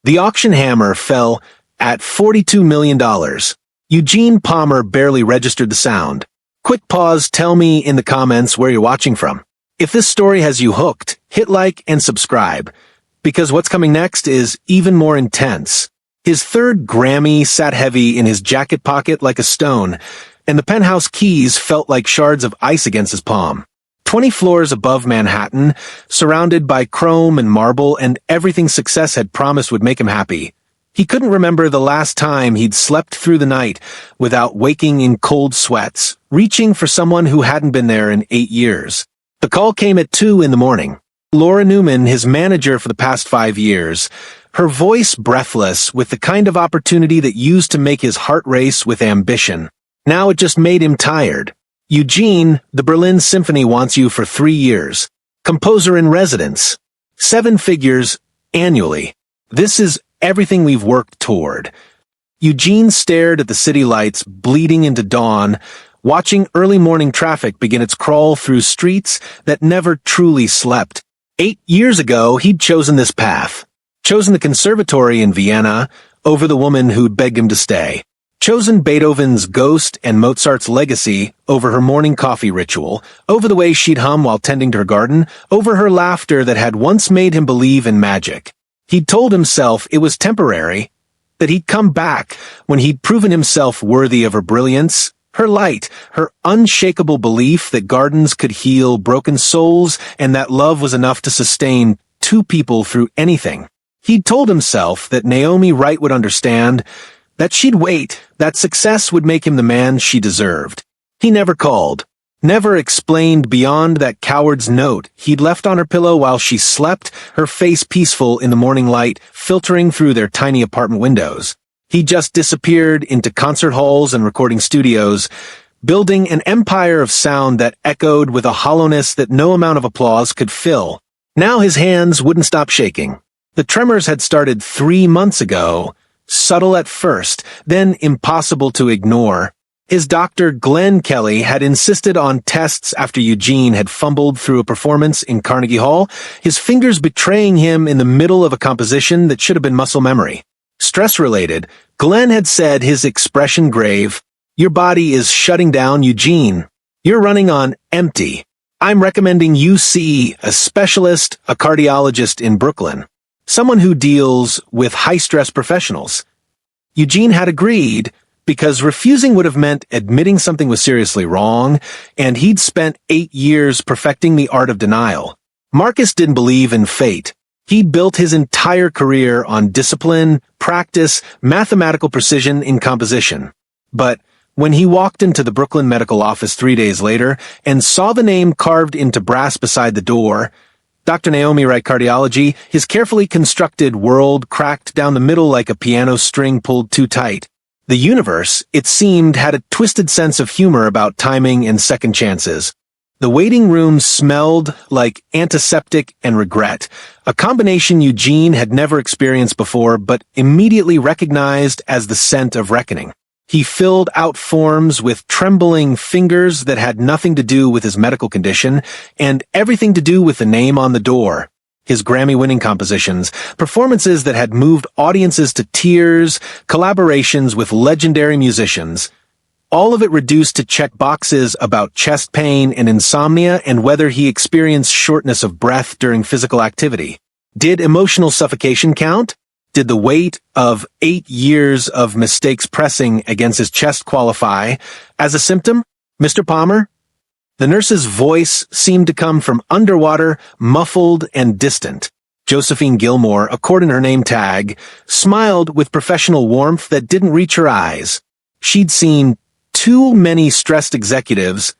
The auction hammer fell at $42 million. Eugene Palmer barely registered the sound. Quick pause, tell me in the comments where you're watching from. If this story has you hooked, hit like and subscribe, because what's coming next is even more intense. His third Grammy sat heavy in his jacket pocket like a stone, and the penthouse keys felt like shards of ice against his palm. 20 floors above Manhattan, surrounded by chrome and marble and everything success had promised would make him happy. He couldn't remember the last time he'd slept through the night without waking in cold sweats, reaching for someone who hadn't been there in 8 years. The call came at 2 in the morning. Laura Newman, his manager for the past 5 years, her voice breathless with the kind of opportunity that used to make his heart race with ambition. Now it just made him tired. Eugene, the Berlin Symphony wants you for 3 years. Composer in residence. 7 figures annually. This is everything we've worked toward. Eugene stared at the city lights bleeding into dawn, watching early morning traffic begin its crawl through streets that never truly slept. 8 years ago, he'd chosen this path. Chosen the conservatory in Vienna over the woman who'd begged him to stay. Chosen Beethoven's ghost and Mozart's legacy over her morning coffee ritual, over the way she'd hum while tending to her garden, over her laughter that had once made him believe in magic. He'd told himself it was temporary, that he'd come back when he'd proven himself worthy of her brilliance, her light, her unshakable belief that gardens could heal broken souls and that love was enough to sustain 2 people through anything. He'd told himself that Naomi Wright would understand, that she'd wait, that success would make him the man she deserved. He never called, never explained beyond that coward's note he'd left on her pillow while she slept, her face peaceful in the morning light filtering through their tiny apartment windows. He just disappeared into concert halls and recording studios, building an empire of sound that echoed with a hollowness that no amount of applause could fill. Now his hands wouldn't stop shaking. The tremors had started 3 months ago, subtle at first, then impossible to ignore. His doctor, Glenn Kelly, had insisted on tests after Eugene had fumbled through a performance in Carnegie Hall, his fingers betraying him in the middle of a composition that should have been muscle memory. Stress-related, Glenn had said, his expression grave, "Your body is shutting down, Eugene. You're running on empty. I'm recommending you see a specialist, a cardiologist in Brooklyn. Someone who deals with high-stress professionals." Eugene had agreed, because refusing would have meant admitting something was seriously wrong, and he'd spent 8 years perfecting the art of denial. Marcus didn't believe in fate. He'd built his entire career on discipline, practice, mathematical precision in composition. But when he walked into the Brooklyn medical office 3 days later and saw the name carved into brass beside the door, Dr. Naomi Wright, cardiology, his carefully constructed world cracked down the middle like a piano string pulled too tight. The universe, it seemed, had a twisted sense of humor about timing and second chances. The waiting room smelled like antiseptic and regret, a combination Eugene had never experienced before but immediately recognized as the scent of reckoning. He filled out forms with trembling fingers that had nothing to do with his medical condition and everything to do with the name on the door. His Grammy-winning compositions, performances that had moved audiences to tears, collaborations with legendary musicians. All of it reduced to check boxes about chest pain and insomnia and whether he experienced shortness of breath during physical activity. Did emotional suffocation count? Did the weight of 8 years of mistakes pressing against his chest qualify as a symptom, Mr. Palmer? The nurse's voice seemed to come from underwater, muffled and distant. Josephine Gilmore, according to her name tag, smiled with professional warmth that didn't reach her eyes. She'd seen too many stressed executives,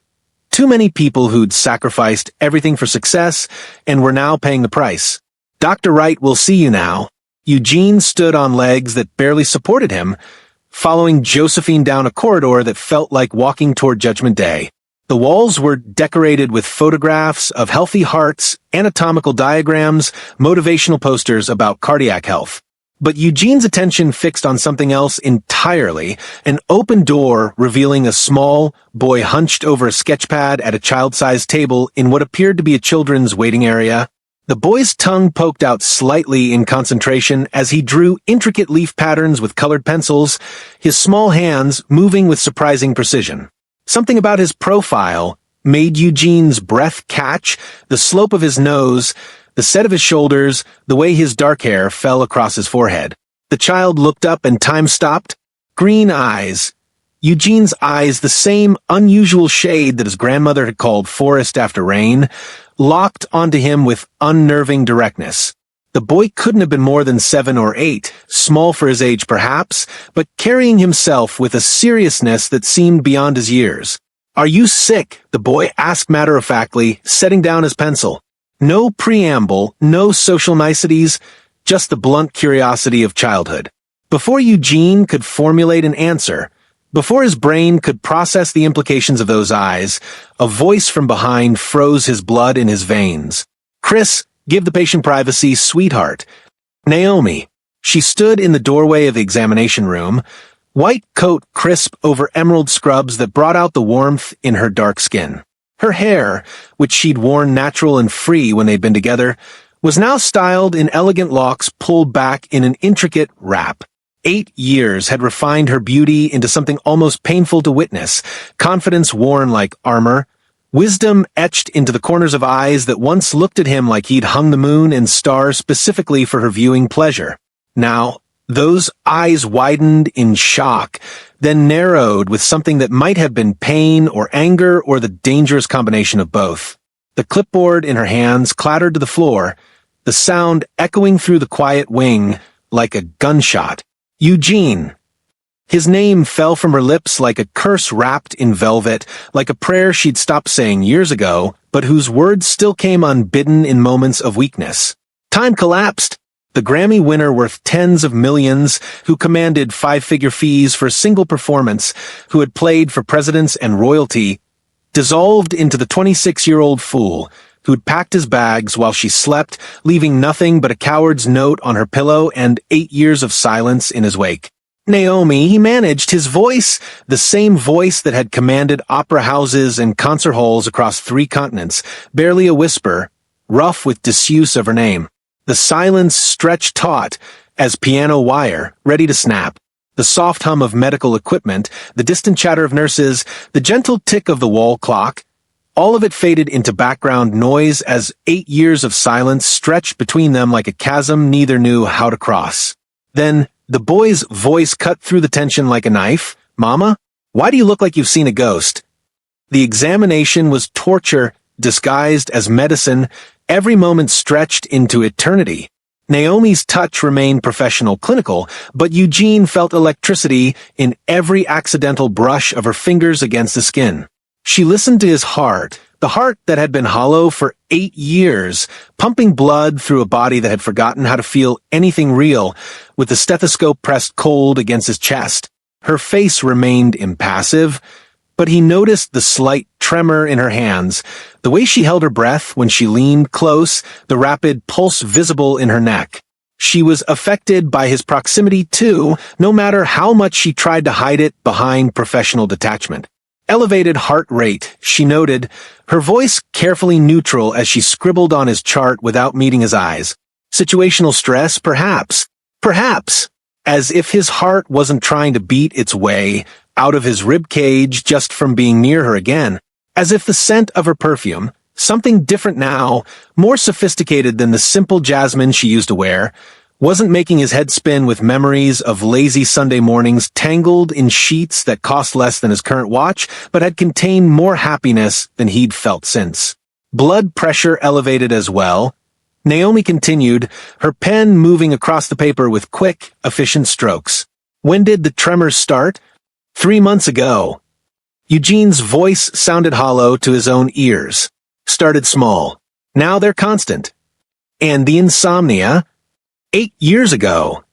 too many people who'd sacrificed everything for success and were now paying the price. Dr. Wright will see you now. Eugene stood on legs that barely supported him, following Josephine down a corridor that felt like walking toward Judgment Day. The walls were decorated with photographs of healthy hearts, anatomical diagrams, motivational posters about cardiac health. But Eugene's attention fixed on something else entirely, an open door revealing a small boy hunched over a sketchpad at a child-sized table in what appeared to be a children's waiting area. The boy's tongue poked out slightly in concentration as he drew intricate leaf patterns with colored pencils, his small hands moving with surprising precision. Something about his profile made Eugene's breath catch, the slope of his nose, the set of his shoulders, the way his dark hair fell across his forehead. The child looked up and time stopped. Green eyes. Eugene's eyes, the same unusual shade that his grandmother had called forest after rain, locked onto him with unnerving directness. The boy couldn't have been more than 7 or 8, small for his age perhaps, but carrying himself with a seriousness that seemed beyond his years. "Are you sick?" the boy asked matter-of-factly, setting down his pencil. No preamble, no social niceties, just the blunt curiosity of childhood. Before Eugene could formulate an answer, before his brain could process the implications of those eyes, a voice from behind froze his blood in his veins. "Chris, give the patient privacy, sweetheart." Naomi. She stood in the doorway of the examination room, white coat crisp over emerald scrubs that brought out the warmth in her dark skin. Her hair, which she'd worn natural and free when they'd been together, was now styled in elegant locks pulled back in an intricate wrap. 8 years had refined her beauty into something almost painful to witness, confidence worn like armor, wisdom etched into the corners of eyes that once looked at him like he'd hung the moon and stars specifically for her viewing pleasure. Now, those eyes widened in shock, then narrowed with something that might have been pain or anger or the dangerous combination of both. The clipboard in her hands clattered to the floor, the sound echoing through the quiet wing like a gunshot. Eugene. His name fell from her lips like a curse wrapped in velvet, like a prayer she'd stopped saying years ago, but whose words still came unbidden in moments of weakness. Time collapsed. The Grammy winner worth tens of millions, who commanded 5-figure fees for a single performance, who had played for presidents and royalty, dissolved into the 26-year-old fool, who'd packed his bags while she slept, leaving nothing but a coward's note on her pillow and 8 years of silence in his wake. Naomi, he managed, his voice, the same voice that had commanded opera houses and concert halls across 3 continents, barely a whisper, rough with disuse of her name. The silence stretched taut as piano wire, ready to snap. The soft hum of medical equipment, the distant chatter of nurses, the gentle tick of the wall clock, all of it faded into background noise as 8 years of silence stretched between them like a chasm neither knew how to cross. Then, the boy's voice cut through the tension like a knife. "Mama, why do you look like you've seen a ghost?" The examination was torture disguised as medicine, every moment stretched into eternity. Naomi's touch remained professional clinical, but Eugene felt electricity in every accidental brush of her fingers against the skin. She listened to his heart, the heart that had been hollow for 8 years, pumping blood through a body that had forgotten how to feel anything real, with the stethoscope pressed cold against his chest. Her face remained impassive, but he noticed the slight tremor in her hands, the way she held her breath when she leaned close, the rapid pulse visible in her neck. She was affected by his proximity too, no matter how much she tried to hide it behind professional detachment. Elevated heart rate, she noted, her voice carefully neutral as she scribbled on his chart without meeting his eyes. Situational stress, perhaps. Perhaps. As if his heart wasn't trying to beat its way out of his rib cage just from being near her again. As if the scent of her perfume, something different now, more sophisticated than the simple jasmine she used to wear, wasn't making his head spin with memories of lazy Sunday mornings tangled in sheets that cost less than his current watch, but had contained more happiness than he'd felt since. Blood pressure elevated as well. Naomi continued, her pen moving across the paper with quick, efficient strokes. "When did the tremors start?" 3 months ago. Eugene's voice sounded hollow to his own ears. "Started small. Now they're constant." "And the insomnia?" 8 years ago.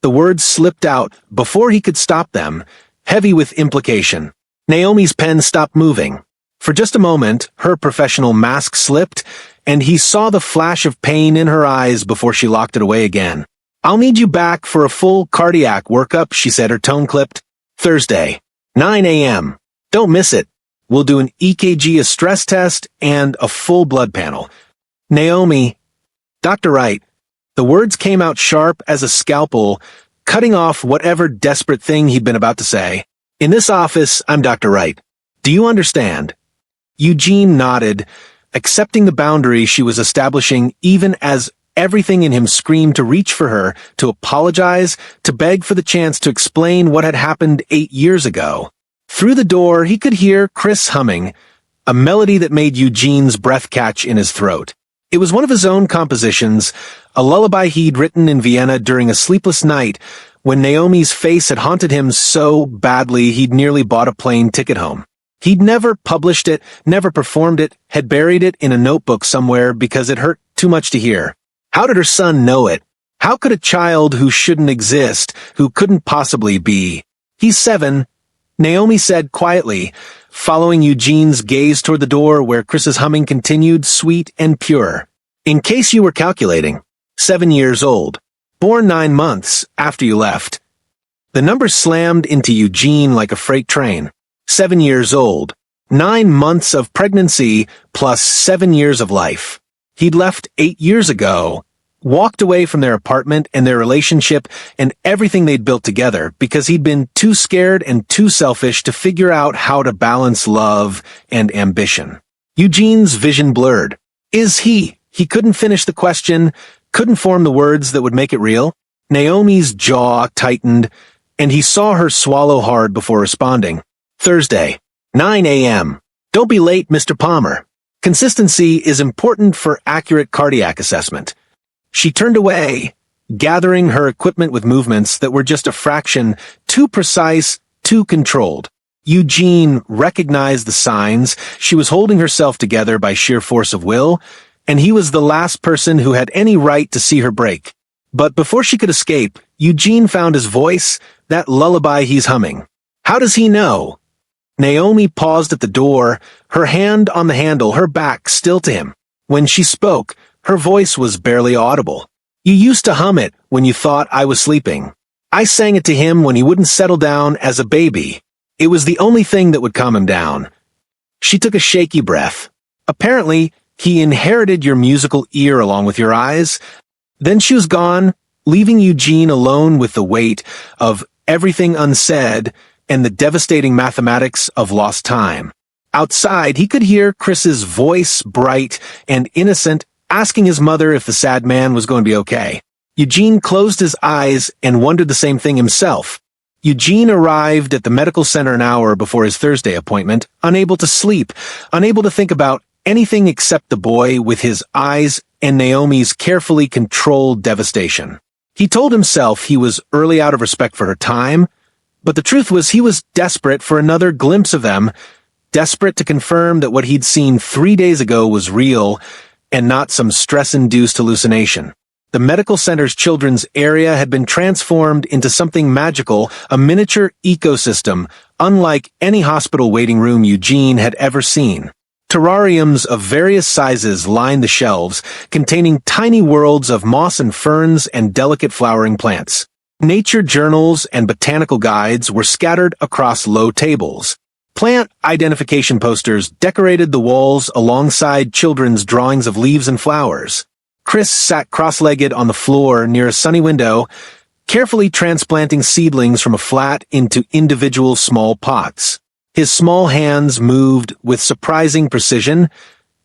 The words slipped out before he could stop them, heavy with implication. Naomi's pen stopped moving. For just a moment, her professional mask slipped, and he saw the flash of pain in her eyes before she locked it away again. "I'll need you back for a full cardiac workup," she said, her tone clipped. "Thursday, 9 a.m. Don't miss it. We'll do an EKG, a stress test, and a full blood panel." Naomi, Dr. Wright. The words came out sharp as a scalpel, cutting off whatever desperate thing he'd been about to say. In this office, I'm Dr. Wright. Do you understand? Eugene nodded, accepting the boundary she was establishing even as everything in him screamed to reach for her, to apologize, to beg for the chance to explain what had happened 8 years ago. Through the door, he could hear Chris humming, a melody that made Eugene's breath catch in his throat. It was one of his own compositions, a lullaby he'd written in Vienna during a sleepless night when Naomi's face had haunted him so badly he'd nearly bought a plane ticket home. He'd never published it, never performed it, had buried it in a notebook somewhere because it hurt too much to hear. How did her son know it? How could a child who shouldn't exist, who couldn't possibly be? He's 7, Naomi said quietly, following Eugene's gaze toward the door where Chris's humming continued, sweet and pure. In case you were calculating, 7 years old. Born 9 months after you left. The number slammed into Eugene like a freight train. 7 years old. 9 months of pregnancy plus 7 years of life. He'd left 8 years ago, walked away from their apartment and their relationship and everything they'd built together because he'd been too scared and too selfish to figure out how to balance love and ambition. Eugene's vision blurred. He couldn't finish the question, couldn't form the words that would make it real. Naomi's jaw tightened, and he saw her swallow hard before responding. Thursday, 9 a.m. Don't be late, Mr. Palmer. Consistency is important for accurate cardiac assessment. She turned away, gathering her equipment with movements that were just a fraction, too precise, too controlled. Eugene recognized the signs. She was holding herself together by sheer force of will, and he was the last person who had any right to see her break. But before she could escape, Eugene found his voice, that lullaby he's humming. How does he know? Naomi paused at the door, her hand on the handle, her back still to him. When she spoke, her voice was barely audible. You used to hum it when you thought I was sleeping. I sang it to him when he wouldn't settle down as a baby. It was the only thing that would calm him down. She took a shaky breath. Apparently, he inherited your musical ear along with your eyes. Then she was gone, leaving Eugene alone with the weight of everything unsaid and the devastating mathematics of lost time. Outside, he could hear Chris's voice, bright and innocent, asking his mother if the sad man was going to be okay. Eugene closed his eyes and wondered the same thing himself. Eugene arrived at the medical center an hour before his Thursday appointment, unable to sleep, unable to think about anything except the boy with his eyes and Naomi's carefully controlled devastation. He told himself he was early out of respect for her time, but the truth was he was desperate for another glimpse of them, desperate to confirm that what he'd seen 3 days ago was real and not some stress-induced hallucination. The medical center's children's area had been transformed into something magical, a miniature ecosystem, unlike any hospital waiting room Eugene had ever seen. Terrariums of various sizes lined the shelves, containing tiny worlds of moss and ferns and delicate flowering plants. Nature journals and botanical guides were scattered across low tables. Plant identification posters decorated the walls alongside children's drawings of leaves and flowers. Chris sat cross-legged on the floor near a sunny window, carefully transplanting seedlings from a flat into individual small pots. His small hands moved with surprising precision,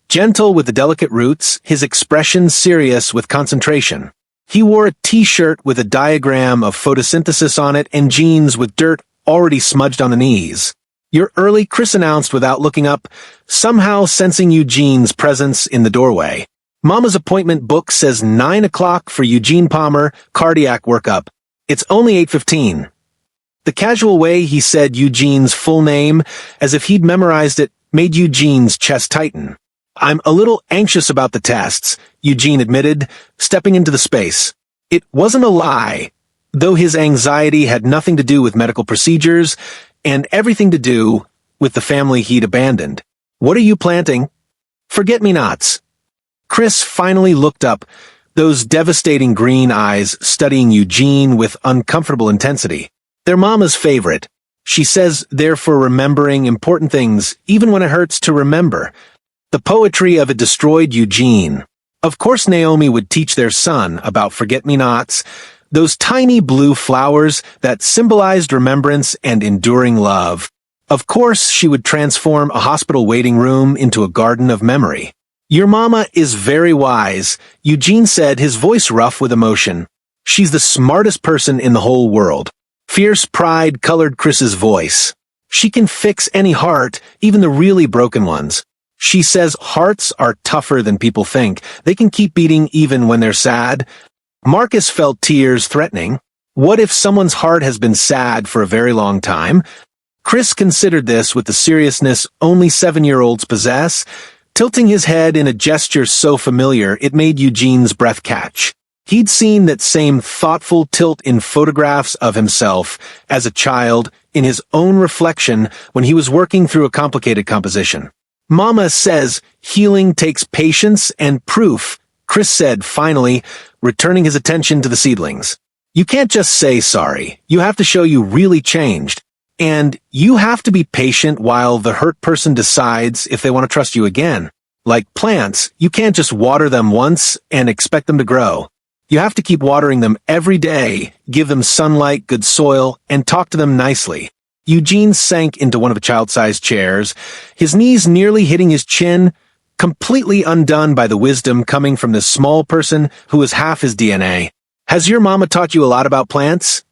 gentle with the delicate roots, his expression serious with concentration. He wore a t-shirt with a diagram of photosynthesis on it and jeans with dirt already smudged on the knees. "You're early," Chris announced without looking up, somehow sensing Eugene's presence in the doorway. "Mama's appointment book says 9 o'clock for Eugene Palmer, cardiac workup. It's only 8:15. The casual way he said Eugene's full name, as if he'd memorized it, made Eugene's chest tighten. "I'm a little anxious about the tests," Eugene admitted, stepping into the space. It wasn't a lie, though his anxiety had nothing to do with medical procedures and everything to do with the family he'd abandoned. "What are you planting?" "Forget-me-nots." Chris finally looked up, those devastating green eyes studying Eugene with uncomfortable intensity. "They're Mama's favorite. She says they're for remembering important things, even when it hurts to remember." The poetry of it destroyed Eugene. Of course Naomi would teach their son about forget-me-nots, those tiny blue flowers that symbolized remembrance and enduring love. Of course she would transform a hospital waiting room into a garden of memory. "Your mama is very wise," Eugene said, his voice rough with emotion. "She's the smartest person in the whole world." Fierce pride colored Chris's voice. "She can fix any heart, even the really broken ones. She says hearts are tougher than people think. They can keep beating even when they're sad." Marcus felt tears threatening. What if someone's heart has been sad for a very long time? Chris considered this with the seriousness only 7-year-olds possess, tilting his head in a gesture so familiar it made Eugene's breath catch. He'd seen that same thoughtful tilt in photographs of himself as a child in his own reflection when he was working through a complicated composition. "Mama says healing takes patience and proof," Chris said finally, returning his attention to the seedlings. "You can't just say sorry. You have to show you really changed. And you have to be patient while the hurt person decides if they want to trust you again. Like plants, you can't just water them once and expect them to grow. You have to keep watering them every day, give them sunlight, good soil, and talk to them nicely." Eugene sank into one of the child-sized chairs, his knees nearly hitting his chin, completely undone by the wisdom coming from this small person who was half his DNA. "Has your mama taught you a lot about plants?"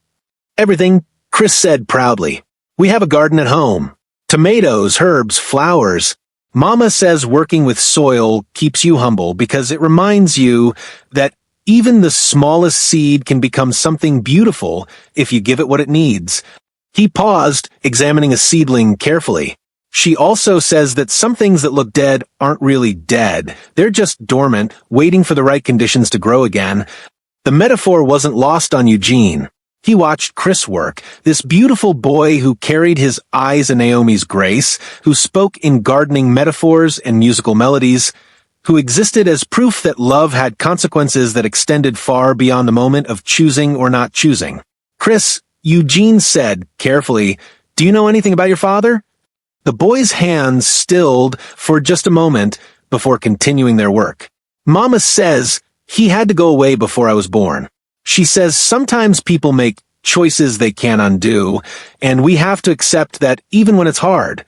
"Everything," Chris said proudly. "We have a garden at home. Tomatoes, herbs, flowers. Mama says working with soil keeps you humble because it reminds you that even the smallest seed can become something beautiful if you give it what it needs." He paused, examining a seedling carefully. "She also says that some things that look dead aren't really dead. They're just dormant, waiting for the right conditions to grow again." The metaphor wasn't lost on Eugene. He watched Chris work, this beautiful boy who carried his eyes in Naomi's grace, who spoke in gardening metaphors and musical melodies, who existed as proof that love had consequences that extended far beyond the moment of choosing or not choosing. "Chris," Eugene said carefully, "do you know anything about your father?" The boy's hands stilled for just a moment before continuing their work. "Mama says he had to go away before I was born. She says sometimes people make choices they can't undo, and we have to accept that even when it's hard."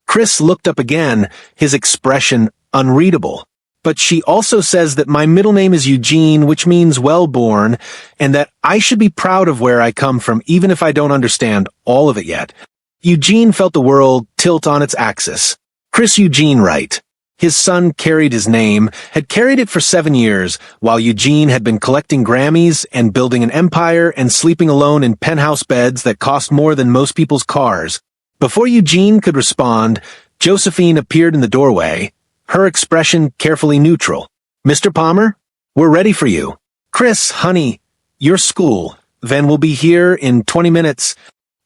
Chris looked up again, his expression unreadable. "But she also says that my middle name is Eugene, which means well-born, and that I should be proud of where I come from even if I don't understand all of it yet." Eugene felt the world tilt on its axis. Chris Eugene Wright. His son carried his name, had carried it for 7 years, while Eugene had been collecting Grammys and building an empire and sleeping alone in penthouse beds that cost more than most people's cars. Before Eugene could respond, Josephine appeared in the doorway, her expression carefully neutral. "Mr. Palmer, we're ready for you." "Chris, honey, your school. Van will be here in 20 minutes.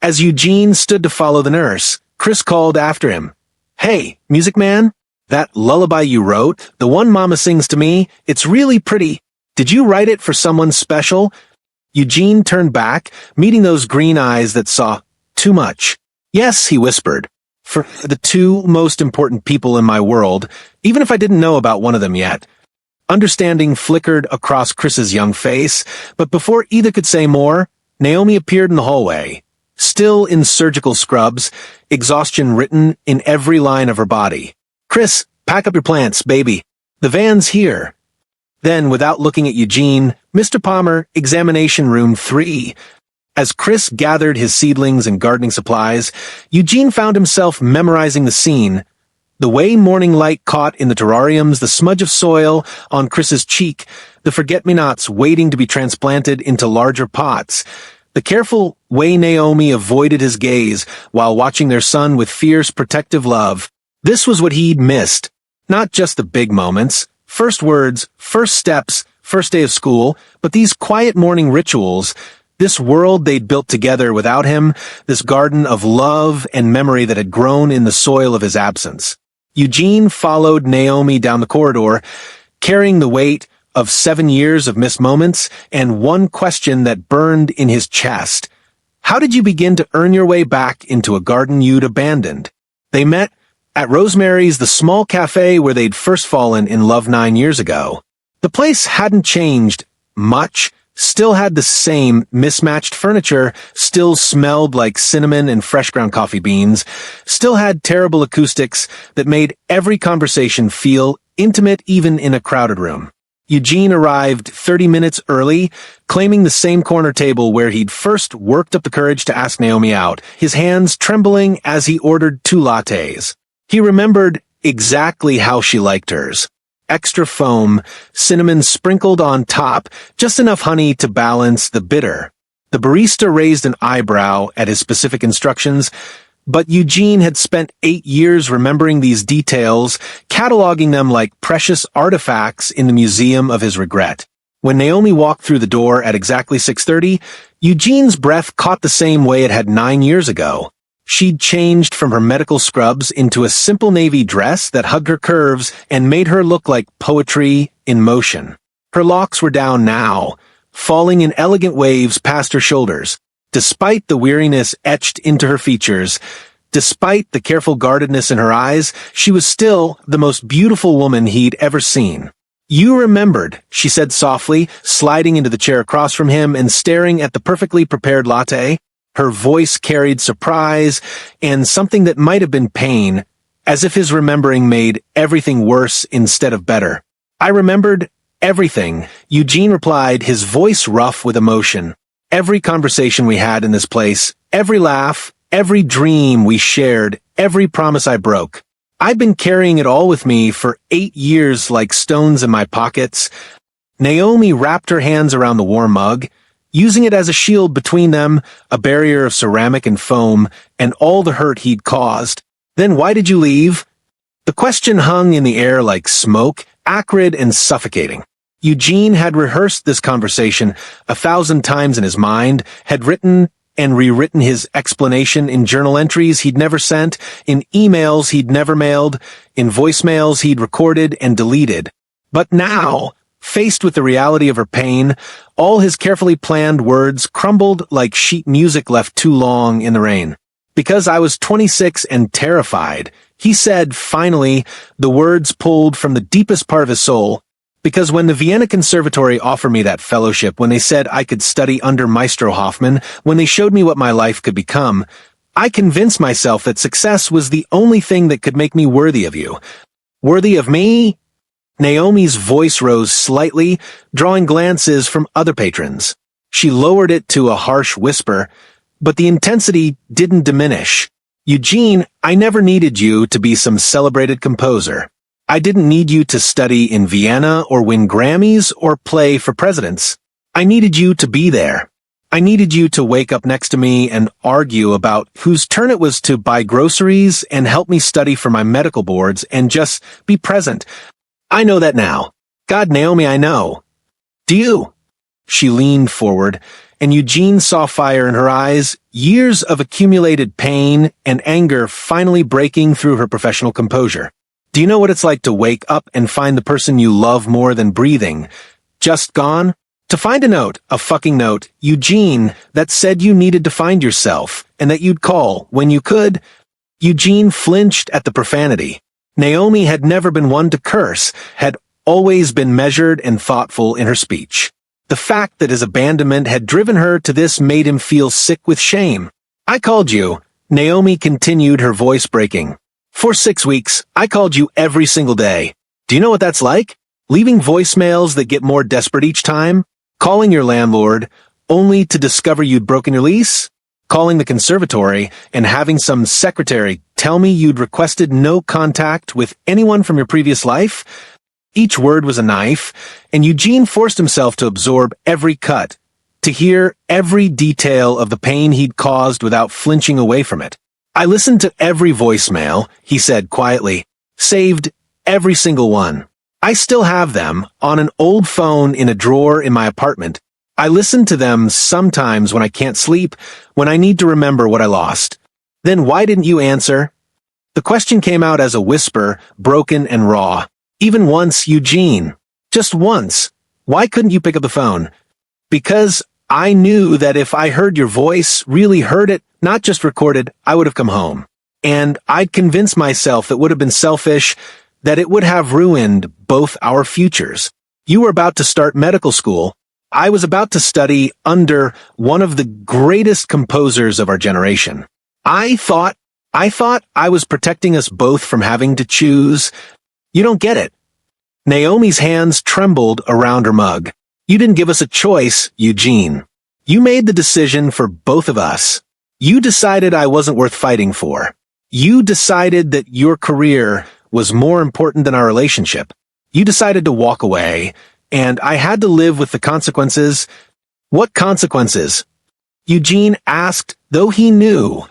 As Eugene stood to follow the nurse, Chris called after him. "Hey, music man? That lullaby you wrote, the one Mama sings to me, it's really pretty. Did you write it for someone special?" Eugene turned back, meeting those green eyes that saw too much. "Yes," he whispered. "For the 2 most important people in my world, even if I didn't know about one of them yet." Understanding flickered across Chris's young face, but before either could say more, Naomi appeared in the hallway, still in surgical scrubs, exhaustion written in every line of her body. "Chris, pack up your plants, baby. The van's here." Then, without looking at Eugene, "Mr. Palmer, examination room 3. As Chris gathered his seedlings and gardening supplies, Eugene found himself memorizing the scene. The way morning light caught in the terrariums, the smudge of soil on Chris's cheek, the forget-me-nots waiting to be transplanted into larger pots, the careful way Naomi avoided his gaze while watching their son with fierce, protective love. This was what he'd missed. Not just the big moments, first words, first steps, first day of school, but these quiet morning rituals, this world they'd built together without him, this garden of love and memory that had grown in the soil of his absence. Eugene followed Naomi down the corridor, carrying the weight of 7 years of missed moments and one question that burned in his chest. How did you begin to earn your way back into a garden you'd abandoned? They met at Rosemary's, the small cafe where they'd first fallen in love 9 years ago. The place hadn't changed much, still had the same mismatched furniture, still smelled like cinnamon and fresh ground coffee beans, still had terrible acoustics that made every conversation feel intimate even in a crowded room. Eugene arrived 30 minutes early, claiming the same corner table where he'd first worked up the courage to ask Naomi out, his hands trembling as he ordered 2 lattes. He remembered exactly how she liked hers. Extra foam, cinnamon sprinkled on top, just enough honey to balance the bitter. The barista raised an eyebrow at his specific instructions, but Eugene had spent 8 years remembering these details, cataloging them like precious artifacts in the museum of his regret. When Naomi walked through the door at exactly 6:30, Eugene's breath caught the same way it had 9 years ago. She'd changed from her medical scrubs into a simple navy dress that hugged her curves and made her look like poetry in motion. Her locks were down now, falling in elegant waves past her shoulders. Despite the weariness etched into her features, despite the careful guardedness in her eyes, she was still the most beautiful woman he'd ever seen. "You remembered," she said softly, sliding into the chair across from him and staring at the perfectly prepared latte. Her voice carried surprise and something that might have been pain, as if his remembering made everything worse instead of better. "I remembered everything," Eugene replied, his voice rough with emotion. "Every conversation we had in this place, every laugh, every dream we shared, every promise I broke. I've been carrying it all with me for 8 years like stones in my pockets." Naomi wrapped her hands around the warm mug, using it as a shield between them, a barrier of ceramic and foam, and all the hurt he'd caused. "Then why did you leave?" The question hung in the air like smoke, acrid and suffocating. Eugene had rehearsed this conversation 1,000 times in his mind, had written and rewritten his explanation in journal entries he'd never sent, in emails he'd never mailed, in voicemails he'd recorded and deleted. But now, faced with the reality of her pain, all his carefully planned words crumbled like sheet music left too long in the rain. "Because I was 26 and terrified," he said finally, the words pulled from the deepest part of his soul. "Because when the Vienna Conservatory offered me that fellowship, when they said I could study under Maestro Hoffman, when they showed me what my life could become, I convinced myself that success was the only thing that could make me worthy of you." "Worthy of me?" Naomi's voice rose slightly, drawing glances from other patrons. She lowered it to a harsh whisper, but the intensity didn't diminish. "Eugene, I never needed you to be some celebrated composer. I didn't need you to study in Vienna or win Grammys or play for presidents. I needed you to be there. I needed you to wake up next to me and argue about whose turn it was to buy groceries and help me study for my medical boards and just be present. I know that now. God, Naomi, I know." "Do you?" She leaned forward, and Eugene saw fire in her eyes, years of accumulated pain and anger finally breaking through her professional composure. "Do you know what it's like to wake up and find the person you love more than breathing just gone? To find a note, a fucking note, Eugene, that said you needed to find yourself, and that you'd call when you could?" Eugene flinched at the profanity. Naomi had never been one to curse, had always been measured and thoughtful in her speech. The fact that his abandonment had driven her to this made him feel sick with shame. "I called you," Naomi continued, her voice breaking. "For 6 weeks, I called you every single day. Do you know what that's like? Leaving voicemails that get more desperate each time? Calling your landlord, only to discover you'd broken your lease? Calling the conservatory and having some secretary tell me you'd requested no contact with anyone from your previous life?" Each word was a knife, and Eugene forced himself to absorb every cut, to hear every detail of the pain he'd caused without flinching away from it. "I listened to every voicemail," he said quietly, "saved every single one. I still have them on an old phone in a drawer in my apartment. I listen to them sometimes when I can't sleep, when I need to remember what I lost." "Then why didn't you answer?" The question came out as a whisper, broken and raw. "Even once, Eugene. Just once. Why couldn't you pick up the phone?" "Because I knew that if I heard your voice, really heard it, not just recorded, I would have come home. And I'd convinced myself it would have been selfish, that it would have ruined both our futures." You were about to start medical school. I was about to study under one of the greatest composers of our generation. I thought I was protecting us both from having to choose. You don't get it. Naomi's hands trembled around her mug. You didn't give us a choice, Eugene. You made the decision for both of us. You decided I wasn't worth fighting for. You decided that your career was more important than our relationship. You decided to walk away, and I had to live with the consequences. What consequences? Eugene asked, though he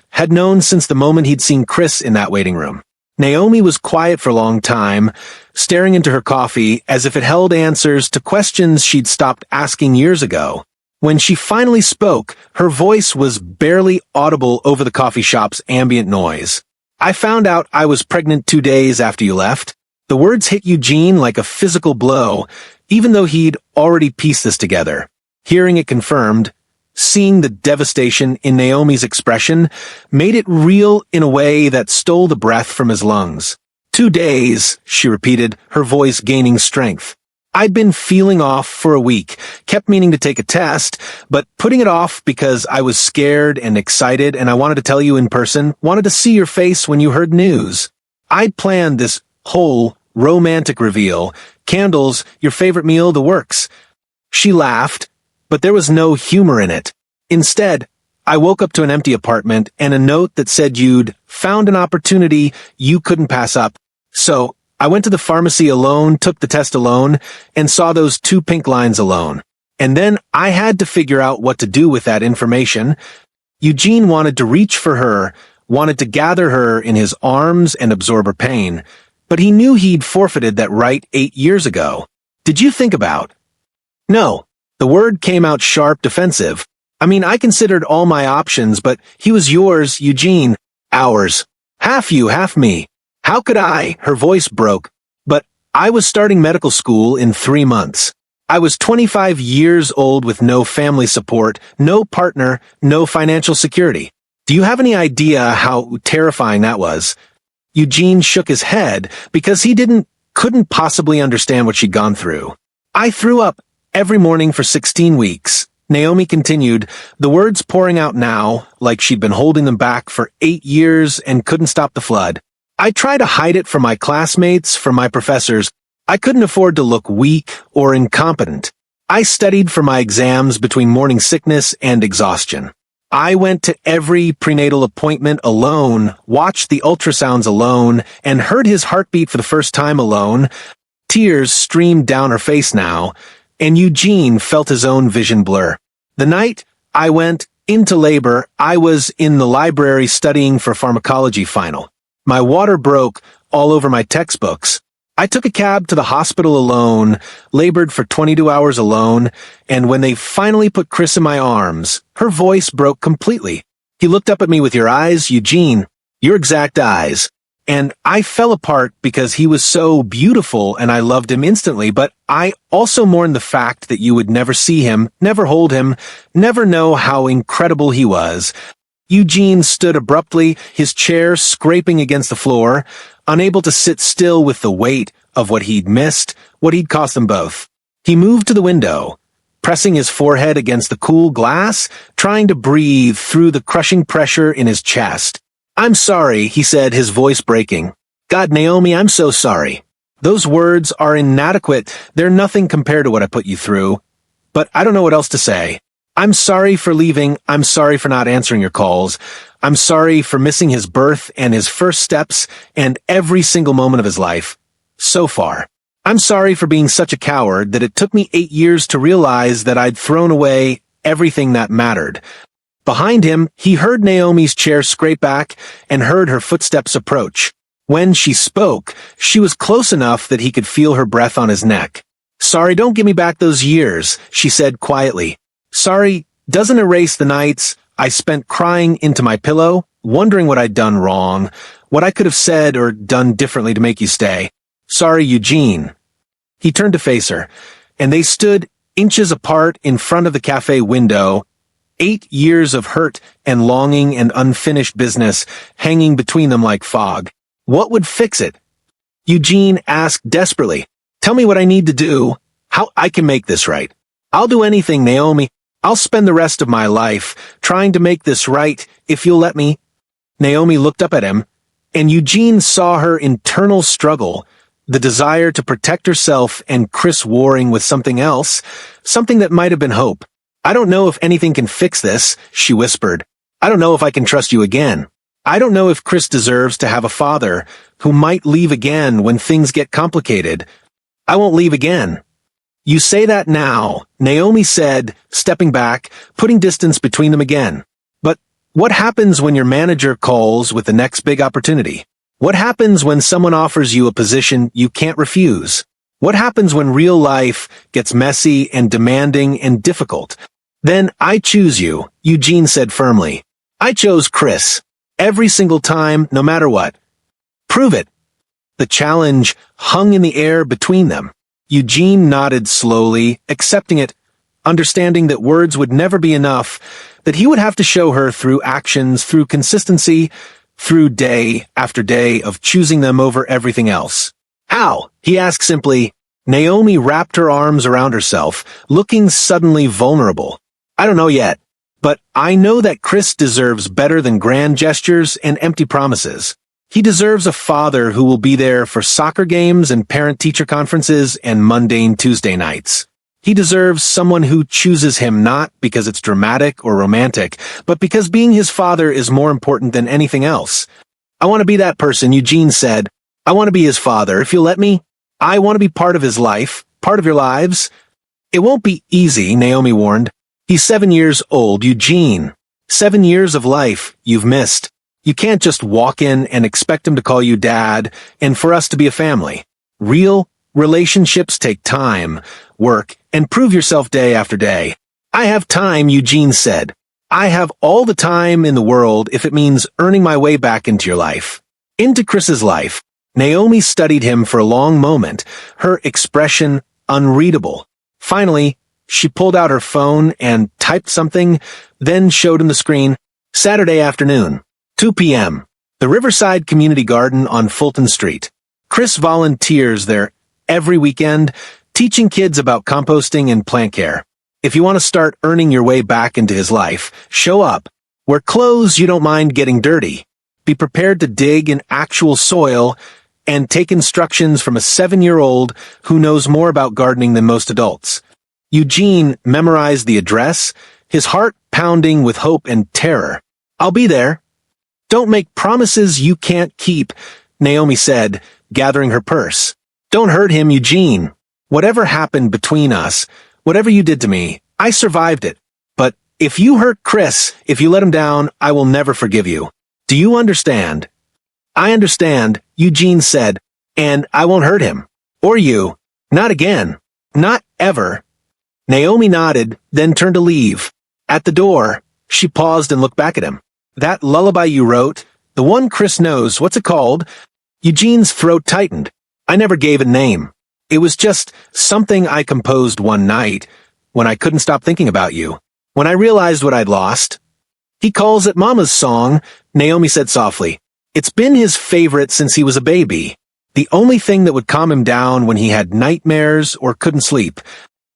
had known since the moment he'd seen Chris in that waiting room. Naomi was quiet for a long time, staring into her coffee as if it held answers to questions she'd stopped asking years ago. When she finally spoke, her voice was barely audible over the coffee shop's ambient noise. I found out I was pregnant 2 days after you left. The words hit Eugene like a physical blow, even though he'd already pieced this together. Hearing it confirmed, seeing the devastation in Naomi's expression, made it real in a way that stole the breath from his lungs. 2 days, she repeated, her voice gaining strength. I'd been feeling off for a week, kept meaning to take a test, but putting it off because I was scared and excited and I wanted to tell you in person, wanted to see your face when you heard news. I'd planned this whole romantic reveal, candles, your favorite meal, the works. She laughed, but there was no humor in it. Instead, I woke up to an empty apartment and a note that said you'd found an opportunity you couldn't pass up. So, I went to the pharmacy alone, took the test alone, and saw those 2 pink lines alone. And then I had to figure out what to do with that information. Eugene wanted to reach for her, wanted to gather her in his arms and absorb her pain, but he knew he'd forfeited that right 8 years ago. Did you think about? No. The word came out sharp, defensive. I mean, I considered all my options, but he was yours, Eugene. Ours. Half you, half me. How could I? Her voice broke. But I was starting medical school in 3 months. I was 25 years old with no family support, no partner, no financial security. Do you have any idea how terrifying that was? Eugene shook his head because he couldn't possibly understand what she'd gone through. I threw up every morning for 16 weeks. Naomi continued, the words pouring out now, like she'd been holding them back for 8 years and couldn't stop the flood. I tried to hide it from my classmates, from my professors. I couldn't afford to look weak or incompetent. I studied for my exams between morning sickness and exhaustion. I went to every prenatal appointment alone, watched the ultrasounds alone, and heard his heartbeat for the first time alone. Tears streamed down her face now, and Eugene felt his own vision blur. The night I went into labor, I was in the library studying for pharmacology final. My water broke all over my textbooks. I took a cab to the hospital alone, labored for 22 hours alone, and when they finally put Chris in my arms, her voice broke completely. He looked up at me with your eyes, Eugene, your exact eyes. And I fell apart because he was so beautiful and I loved him instantly, but I also mourned the fact that you would never see him, never hold him, never know how incredible he was. Eugene stood abruptly, his chair scraping against the floor, unable to sit still with the weight of what he'd missed, what he'd cost them both. He moved to the window, pressing his forehead against the cool glass, trying to breathe through the crushing pressure in his chest. I'm sorry, he said, his voice breaking. God, Naomi, I'm so sorry. Those words are inadequate. They're nothing compared to what I put you through. But I don't know what else to say. I'm sorry for leaving. I'm sorry for not answering your calls. I'm sorry for missing his birth and his first steps and every single moment of his life. So far. I'm sorry for being such a coward that it took me 8 years to realize that I'd thrown away everything that mattered. Behind him, he heard Naomi's chair scrape back and heard her footsteps approach. When she spoke, she was close enough that he could feel her breath on his neck. Sorry, don't give me back those years, she said quietly. Sorry doesn't erase the nights I spent crying into my pillow, wondering what I'd done wrong, what I could have said or done differently to make you stay. Sorry, Eugene. He turned to face her, and they stood inches apart in front of the cafe window, 8 years of hurt and longing and unfinished business hanging between them like fog. What would fix it? Eugene asked desperately, Tell me what I need to do. How I can make this right. I'll do anything, Naomi. I'll spend the rest of my life trying to make this right if you'll let me. Naomi looked up at him, and Eugene saw her internal struggle, the desire to protect herself and Chris warring with something else, something that might have been hope. I don't know if anything can fix this, she whispered. I don't know if I can trust you again. I don't know if Chris deserves to have a father who might leave again when things get complicated. I won't leave again. You say that now, Naomi said, stepping back, putting distance between them again. But what happens when your manager calls with the next big opportunity? What happens when someone offers you a position you can't refuse? What happens when real life gets messy and demanding and difficult? Then I choose you, Eugene said firmly. I chose Chris. Every single time, no matter what. Prove it. The challenge hung in the air between them. Eugene nodded slowly, accepting it, understanding that words would never be enough, that he would have to show her through actions, through consistency, through day after day of choosing them over everything else. How? He asked simply. Naomi wrapped her arms around herself, looking suddenly vulnerable. I don't know yet, but I know that Chris deserves better than grand gestures and empty promises. He deserves a father who will be there for soccer games and parent-teacher conferences and mundane Tuesday nights. He deserves someone who chooses him not because it's dramatic or romantic, but because being his father is more important than anything else. I want to be that person, Eugene said. I want to be his father, if you'll let me. I want to be part of his life, part of your lives. It won't be easy, Naomi warned. He's 7 years old, Eugene. 7 years of life you've missed. You can't just walk in and expect him to call you dad and for us to be a family. Real relationships take time, work, and prove yourself day after day. I have time, Eugene said. I have all the time in the world if it means earning my way back into your life. Into Chris's life. Naomi studied him for a long moment, her expression unreadable. Finally, she pulled out her phone and typed something, then showed him the screen. Saturday afternoon. 2 p.m. The Riverside Community Garden on Fulton Street. Chris volunteers there every weekend, teaching kids about composting and plant care. If you want to start earning your way back into his life, show up. Wear clothes you don't mind getting dirty. Be prepared to dig in actual soil and take instructions from a 7-year-old who knows more about gardening than most adults. Eugene memorized the address, his heart pounding with hope and terror. I'll be there. Don't make promises you can't keep, Naomi said, gathering her purse. Don't hurt him, Eugene. Whatever happened between us, whatever you did to me, I survived it. But if you hurt Chris, if you let him down, I will never forgive you. Do you understand? I understand, Eugene said, and I won't hurt him. Or you. Not again. Not ever. Naomi nodded, then turned to leave. At the door, she paused and looked back at him. That lullaby you wrote, the one Chris knows, what's it called? Eugene's throat tightened. I never gave a name. It was just something I composed one night, when I couldn't stop thinking about you. When I realized what I'd lost. He calls it Mama's song, Naomi said softly. It's been his favorite since he was a baby. The only thing that would calm him down when he had nightmares or couldn't sleep.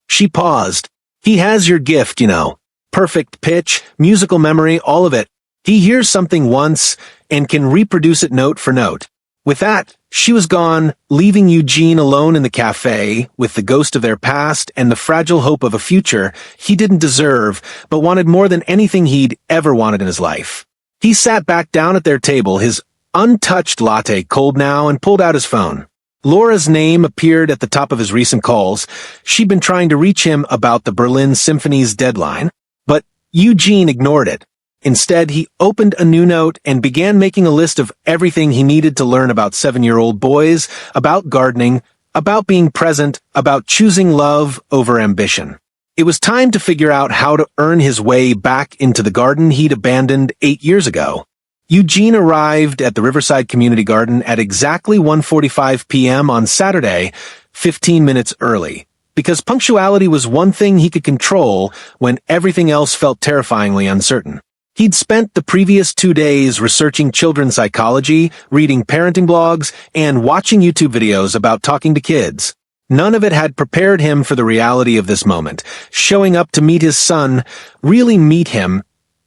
She paused. He has your gift, you know. Perfect pitch, musical memory, all of it. He hears something once and can reproduce it note for note. With that, she was gone, leaving Eugene alone in the cafe with the ghost of their past and the fragile hope of a future he didn't deserve but wanted more than anything he'd ever wanted in his life. He sat back down at their table, his untouched latte cold now, and pulled out his phone. Laura's name appeared at the top of his recent calls. She'd been trying to reach him about the Berlin Symphony's deadline, but Eugene ignored it. Instead, he opened a new note and began making a list of everything he needed to learn about 7-year-old boys, about gardening, about being present, about choosing love over ambition. It was time to figure out how to earn his way back into the garden he'd abandoned 8 years ago. Eugene arrived at the Riverside Community Garden at exactly 1:45 p.m. on Saturday, 15 minutes early, because punctuality was one thing he could control when everything else felt terrifyingly uncertain. He'd spent the previous 2 days researching children's psychology, reading parenting blogs, and watching YouTube videos about talking to kids. None of it had prepared him for the reality of this moment, showing up to meet his son, really meet him,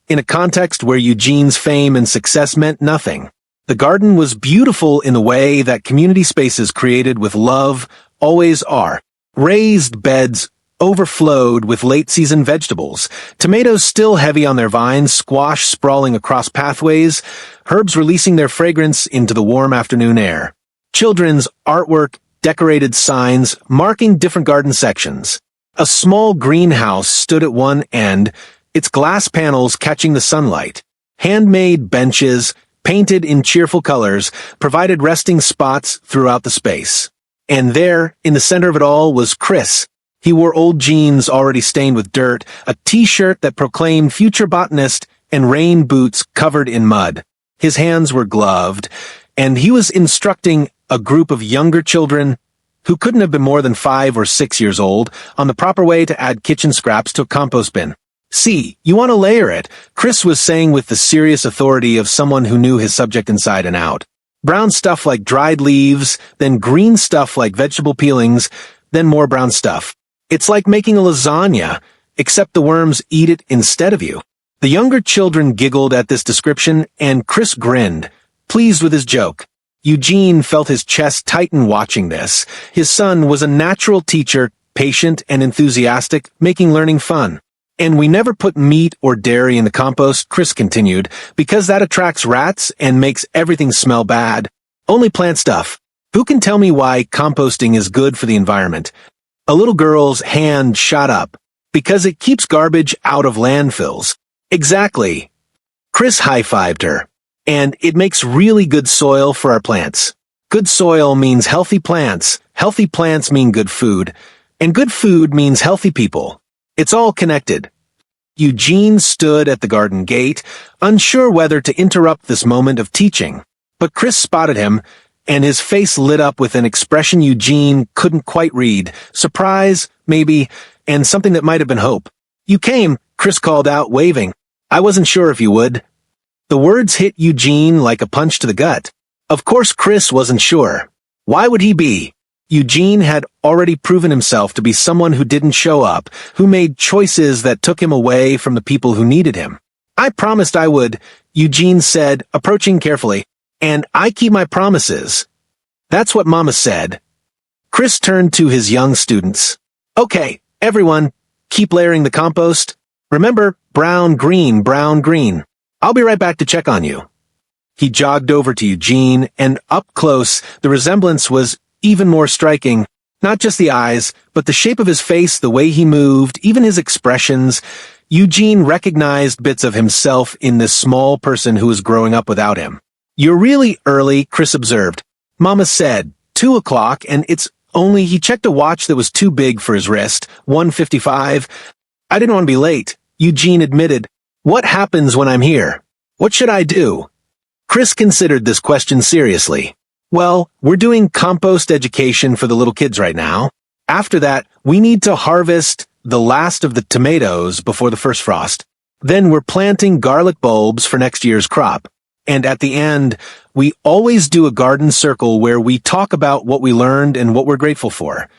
in a context where Eugene's fame and success meant nothing. The garden was beautiful in the way that community spaces created with love always are. Raised beds overflowed with late-season vegetables, tomatoes still heavy on their vines, squash sprawling across pathways, herbs releasing their fragrance into the warm afternoon air. Children's artwork, decorated signs marking different garden sections. A small greenhouse stood at one end, its glass panels catching the sunlight. Handmade benches, painted in cheerful colors, provided resting spots throughout the space. And there, in the center of it all, was Chris. He wore old jeans already stained with dirt, a t-shirt that proclaimed future botanist, and rain boots covered in mud. His hands were gloved, and he was instructing a group of younger children who couldn't have been more than 5 or 6 years old on the proper way to add kitchen scraps to a compost bin. See, you want to layer it, Chris was saying with the serious authority of someone who knew his subject inside and out. Brown stuff like dried leaves, then green stuff like vegetable peelings, then more brown stuff. It's like making a lasagna, except the worms eat it instead of you. The younger children giggled at this description, and Chris grinned, pleased with his joke. Eugene felt his chest tighten watching this. His son was a natural teacher, patient and enthusiastic, making learning fun. And we never put meat or dairy in the compost, Chris continued, because that attracts rats and makes everything smell bad. Only plant stuff. Who can tell me why composting is good for the environment? A little girl's hand shot up. Because it keeps garbage out of landfills. Exactly. Chris high-fived her. And it makes really good soil for our plants. Good soil means healthy plants mean good food, and good food means healthy people. It's all connected. Eugene stood at the garden gate, unsure whether to interrupt this moment of teaching. But Chris spotted him, and his face lit up with an expression Eugene couldn't quite read. Surprise, maybe, and something that might have been hope. You came, Chris called out, waving. I wasn't sure if you would. The words hit Eugene like a punch to the gut. Of course Chris wasn't sure. Why would he be? Eugene had already proven himself to be someone who didn't show up, who made choices that took him away from the people who needed him. I promised I would, Eugene said, approaching carefully. And I keep my promises. That's what Mama said. Chris turned to his young students. Okay, everyone, keep layering the compost. Remember, brown, green, brown, green. I'll be right back to check on you. He jogged over to Eugene, and up close, the resemblance was even more striking. Not just the eyes, but the shape of his face, the way he moved, even his expressions. Eugene recognized bits of himself in this small person who was growing up without him. You're really early, Chris observed. Mama said, 2 o'clock, and it's only he checked a watch that was too big for his wrist, 1:55. I didn't want to be late, Eugene admitted. What happens when I'm here? What should I do? Chris considered this question seriously. Well, we're doing compost education for the little kids right now. After that, we need to harvest the last of the tomatoes before the first frost. Then we're planting garlic bulbs for next year's crop. And at the end, we always do a garden circle where we talk about what we learned and what we're grateful for.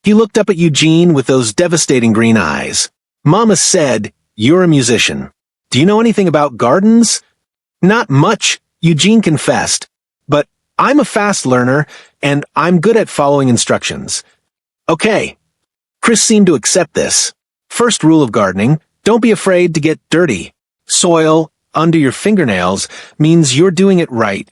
He looked up at Eugene with those devastating green eyes. Mama said, you're a musician. Do you know anything about gardens? Not much, Eugene confessed. But I'm a fast learner, and I'm good at following instructions. Okay. Chris seemed to accept this. First rule of gardening, don't be afraid to get dirty. Soil under your fingernails means you're doing it right.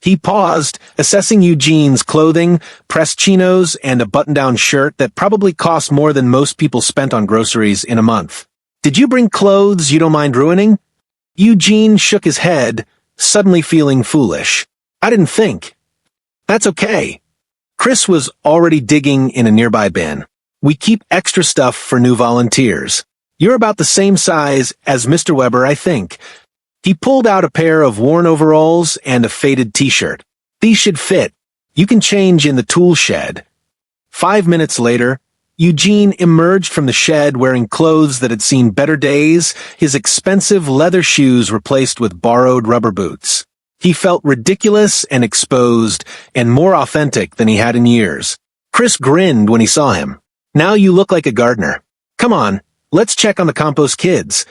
He paused, assessing Eugene's clothing, pressed chinos, and a button-down shirt that probably cost more than most people spent on groceries in a month. Did you bring clothes you don't mind ruining? Eugene shook his head, suddenly feeling foolish. I didn't think. That's okay. Chris was already digging in a nearby bin. We keep extra stuff for new volunteers. You're about the same size as Mr. Weber, I think. He pulled out a pair of worn overalls and a faded t-shirt. These should fit. You can change in the tool shed. 5 minutes later, Eugene emerged from the shed wearing clothes that had seen better days, his expensive leather shoes replaced with borrowed rubber boots. He felt ridiculous and exposed, and more authentic than he had in years. Chris grinned when he saw him. Now you look like a gardener. Come on, let's check on the compost kids.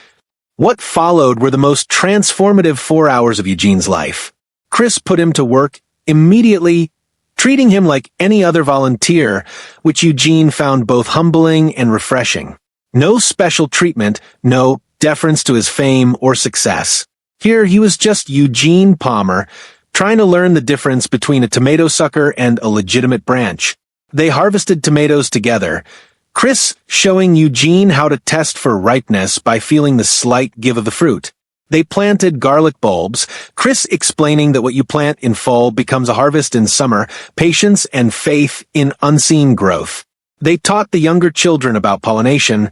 What followed were the most transformative 4 hours of Eugene's life. Chris put him to work immediately, treating him like any other volunteer, which Eugene found both humbling and refreshing. No special treatment, no deference to his fame or success. Here he was just Eugene Palmer, trying to learn the difference between a tomato sucker and a legitimate branch. They harvested tomatoes together, Chris showing Eugene how to test for ripeness by feeling the slight give of the fruit. They planted garlic bulbs, Chris explaining that what you plant in fall becomes a harvest in summer, patience and faith in unseen growth. They taught the younger children about pollination,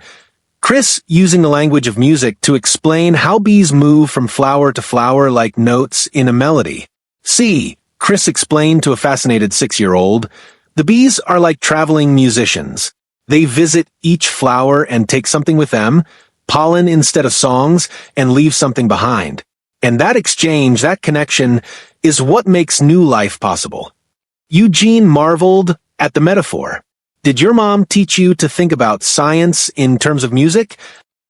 Chris using the language of music to explain how bees move from flower to flower like notes in a melody. See, Chris explained to a fascinated 6-year-old, the bees are like traveling musicians. They visit each flower and take something with them, pollen instead of songs, and leave something behind. And that exchange, that connection, is what makes new life possible. Eugene marveled at the metaphor. Did your mom teach you to think about science in terms of music?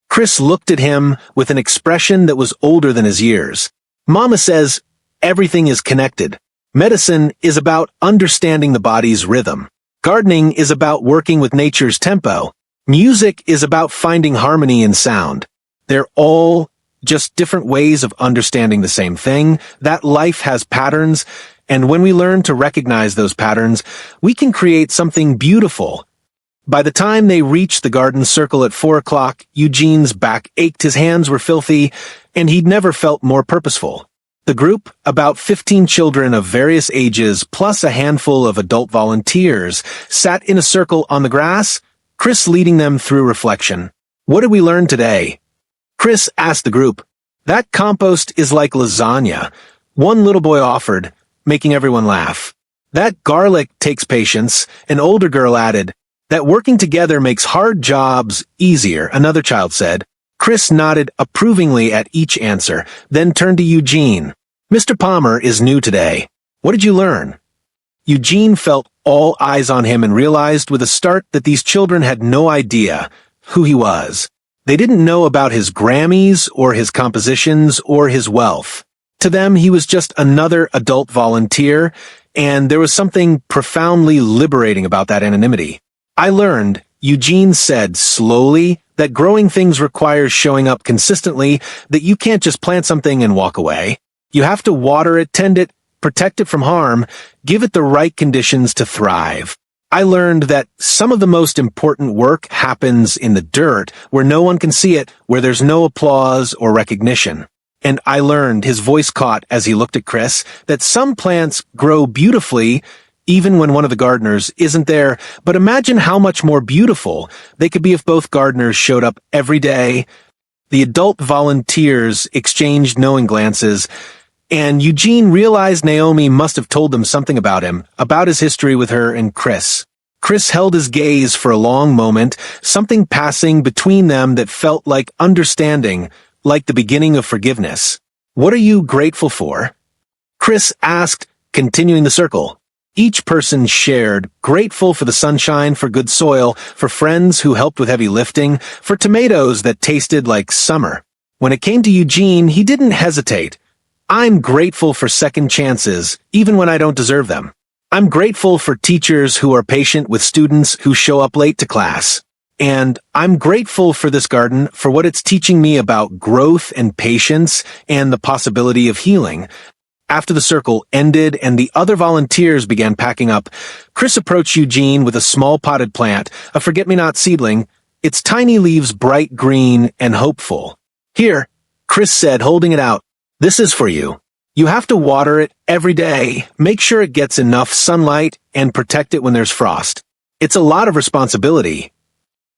Chris looked at him with an expression that was older than his years. Mama says, everything is connected. Medicine is about understanding the body's rhythm. Gardening is about working with nature's tempo. Music is about finding harmony in sound. They're all just different ways of understanding the same thing, that life has patterns, and when we learn to recognize those patterns, we can create something beautiful. By the time they reached the garden circle at 4 o'clock, Eugene's back ached, his hands were filthy, and he'd never felt more purposeful. The group, about 15 children of various ages plus a handful of adult volunteers, sat in a circle on the grass, Chris leading them through reflection. What did we learn today? Chris asked the group. That compost is like lasagna, one little boy offered, making everyone laugh. That garlic takes patience, an older girl added. That working together makes hard jobs easier, another child said. Chris nodded approvingly at each answer, then turned to Eugene. Mr. Palmer is new today. What did you learn? Eugene felt all eyes on him and realized with a start that these children had no idea who he was. They didn't know about his Grammys or his compositions or his wealth. To them, he was just another adult volunteer, and there was something profoundly liberating about that anonymity. I learned, Eugene said slowly, that growing things requires showing up consistently, that you can't just plant something and walk away. You have to water it, tend it, protect it from harm, give it the right conditions to thrive. I learned that some of the most important work happens in the dirt, where no one can see it, where there's no applause or recognition. And I learned, his voice caught as he looked at Chris, that some plants grow beautifully even when one of the gardeners isn't there, but imagine how much more beautiful they could be if both gardeners showed up every day. The adult volunteers exchanged knowing glances, and Eugene realized Naomi must have told them something about him, about his history with her and Chris. Chris held his gaze for a long moment, something passing between them that felt like understanding, like the beginning of forgiveness. What are you grateful for? Chris asked, continuing the circle. Each person shared, grateful for the sunshine, for good soil, for friends who helped with heavy lifting, for tomatoes that tasted like summer. When it came to Eugene, he didn't hesitate. I'm grateful for second chances, even when I don't deserve them. I'm grateful for teachers who are patient with students who show up late to class. And I'm grateful for this garden, for what it's teaching me about growth and patience and the possibility of healing. After the circle ended and the other volunteers began packing up, Chris approached Eugene with a small potted plant, a forget-me-not seedling, its tiny leaves bright green and hopeful. Here, Chris said, holding it out, this is for you. You have to water it every day, make sure it gets enough sunlight, and protect it when there's frost. It's a lot of responsibility.